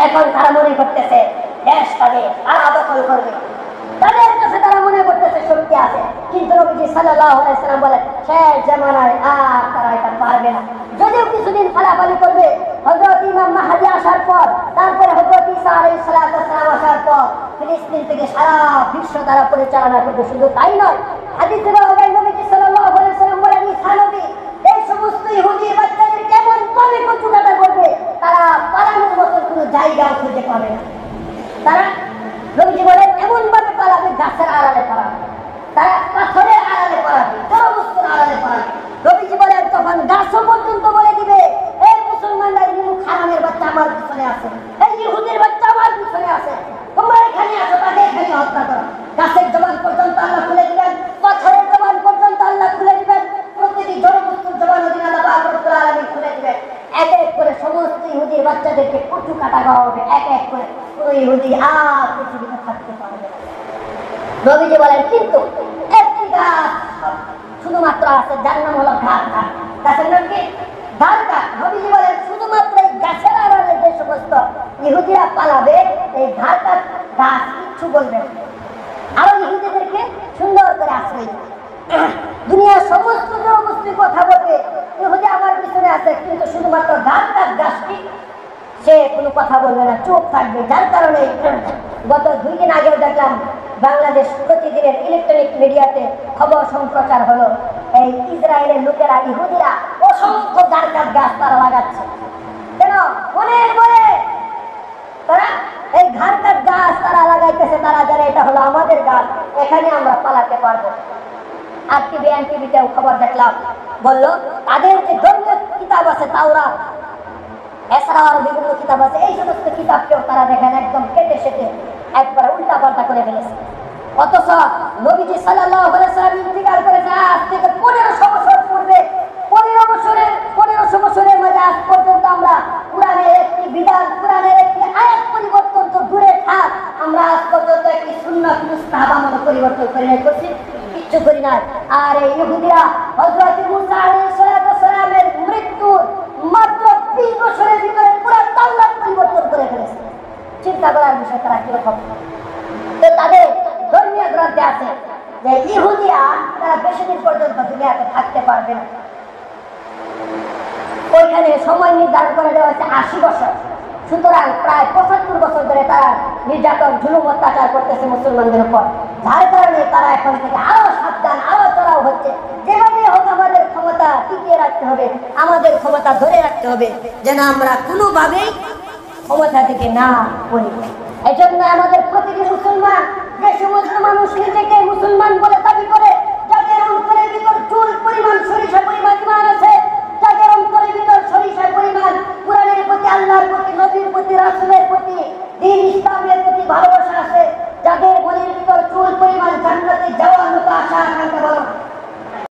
এখন তারা মনে করতেছে দেশটাকে তারা দখল করবে, তাদের কাছে তারা মনে করতেছে শক্তি আছে। কিন্তু নবীজি সাল্লাল্লাহু আলাইহি ওয়াসাল্লাম বলেন শেষ জামানায় আর তারা এটা পারবে না। যদিও কিছুদিন ফালাফালি করবে, হযরত ইমাম মাহদী আসার পর, তারপরে হযরত ঈসা আলাইহিস সালাম আসার পর ফিলিস্তিন থেকে সারা বিশ্ব তারা পরিচালনা করবে। শুধু তাই নয়, হাদিসে বলা হয় নবীজি সাল্লাল্লাহু আলাইহি ওয়াসাল্লাম বলেন ঈসা নবী এই সমস্ত ইহুদি বাচ্চাদের কেমন ভাবে কচুকাটা করবে, তারা পালানোর মতো কোনো জায়গা খুঁজে পাবে না। তারা নবীজি বলেন এমন ভাবে পালাবে গাছের আড়ালে পালাবে, তারা পাথরের আড়ালে পালাবে, জড়বস্তুর আড়ালে পালাবে। নবীজি বলেন তখন গাছও পর্যন্ত বলে দিবে এই মুসলমানরা মুখ হারামের বাচ্চা আমার পিছনে আছে, এই ইহুদির বাচ্চা আমার পিছনে আছে, তোমরা এখানে আসো, তাকে এখানে হত্যা করো। গাছের জবান পর্যন্ত আল্লাহ খুলে দিবেন, পাথরের জবান পর্যন্ত আল্লাহ খুলে দিবেন, প্রতিটি জড়বস্তুর জবান আল্লাহ পাক রব্বুল আলামিন খুলে দিবেন। এক এক করে সমস্ত ইহুদির বাচ্চাদেরকে কচু কাটা দেওয়া হবে, এক এক করে। কোনো ইহুদি আর পৃথিবীতে থাকতে পারবে না। নবীজি বলেন কিন্তু একটি গাছ শুধুমাত্র আছে, যার নাম হলো ঘাট। গাছের নাম কি? ঘাট। নবীজি বলেন শুধুমাত্র এই গাছের আড়ালে যে সমস্ত ইহুদিরা পালাবে, এই ঘাট গাছ কিচ্ছু বলবে না। আরো ইহুদিদেরকে সুন্দর করে আশ্রয় দেবে। দুনিয়ার সমস্ত জনগোষ্ঠী কথা বলবে ইহুদি আমার পিছনে আছে, কিন্তু শুধুমাত্র ঘাট গাছটি সে কোনো কথা বলবে না, চুপ থাকবে। যার কারণে গত 2 দিন আগেও দেখলাম বাংলাদেশ প্রতিদিনের ইলেকট্রনিক মিডিয়াতে খবর সম্প্রচার হলো, এই ইসরায়েলের লোকেরা, ইহুদিরা অসংখ্য গাছ তারা লাগাচ্ছে। কেন? মনের বলে তারা এই গাছ তারা লাগাইতেছে, তারা জানে এটা হলো আমাদের গাছ, এখানে আমরা পালাতে পারবো। আর টিভিতেও খবর দেখলাম, বললো তাদের যে ধর্মীয় কিতাব আছে তাওরাত, এছাড়াও আরো বিভিন্ন কিতাব আছে, এই সমস্ত কিতাবকেও তারা দেখেন একদম কেটে সেটে একবারে উল্টা পাল্টা করে ফেলেছে। অথচ নবীজি সাল্লাল্লাহু আলাইহি ওয়াসাল্লাম ইন্তিকাল করেছে আজ থেকে 1500 বছর পূর্বে। 1500 বছরের মাঝে আজ পর্যন্ত আমরা কোরআনের একটি বিধান, কোরআনের একটি আয়াত পরিবর্তন তো দূরে থাক, আমরা আজ পর্যন্ত একটি সুন্নাত মুস্তাহাব আমল পরিবর্তন করে নাই, করছি কিচ্ছু করি নাই। আর এই ইহুদিরা হযরত মুসা আলাইহিস সালামের মৃত্যুর মাত্র 20 বছরের ভিতরে পুরো তাওরাত পরিবর্তন করে ফেলেছে। চিন্তা করার বিষয় তারা কিরকম। তো তাদের ধর্মীয় গ্রন্থে আছে যে ইহুদিরা তারা বেশি দিন পর্যন্ত দুনিয়াতে থাকতে পারবে না। ওইখানে সময় নির্ধারণ করে দেওয়া হয়েছে 80 বছর। সুতরাং প্রায় 75 বছর ধরে তারা নির্যাতন, জুলুম, অত্যাচার করতেছে মুসলমানদের উপর। যার কারণে তারা এখন থেকে আরো সাবধান, আরো চড়াও হচ্ছে। যেভাবে হোক আমাদের ক্ষমতা টিকিয়ে রাখতে হবে, আমাদের ক্ষমতা ধরে রাখতে হবে, যেন আমরা কোনোভাবেই ক্ষমতা থেকে না পড়ি। এই জন্য আমাদের প্রতিটি মুসলমান, যে সমস্ত মানুষ নিজেকে মুসলমান বলে দাবি করে, যাদের অন্তরের ভিতর চুল পরিমাণ সরিষা পরিমাণ ইমান আছে, যাদের অন্তরের ভিতর সরিষা পরিমাণ কোরআনের প্রতি, আল্লাহর প্রতি, নবীর প্রতি, রাসূলের প্রতি, দ্বীন ইসলামের প্রতি ভালো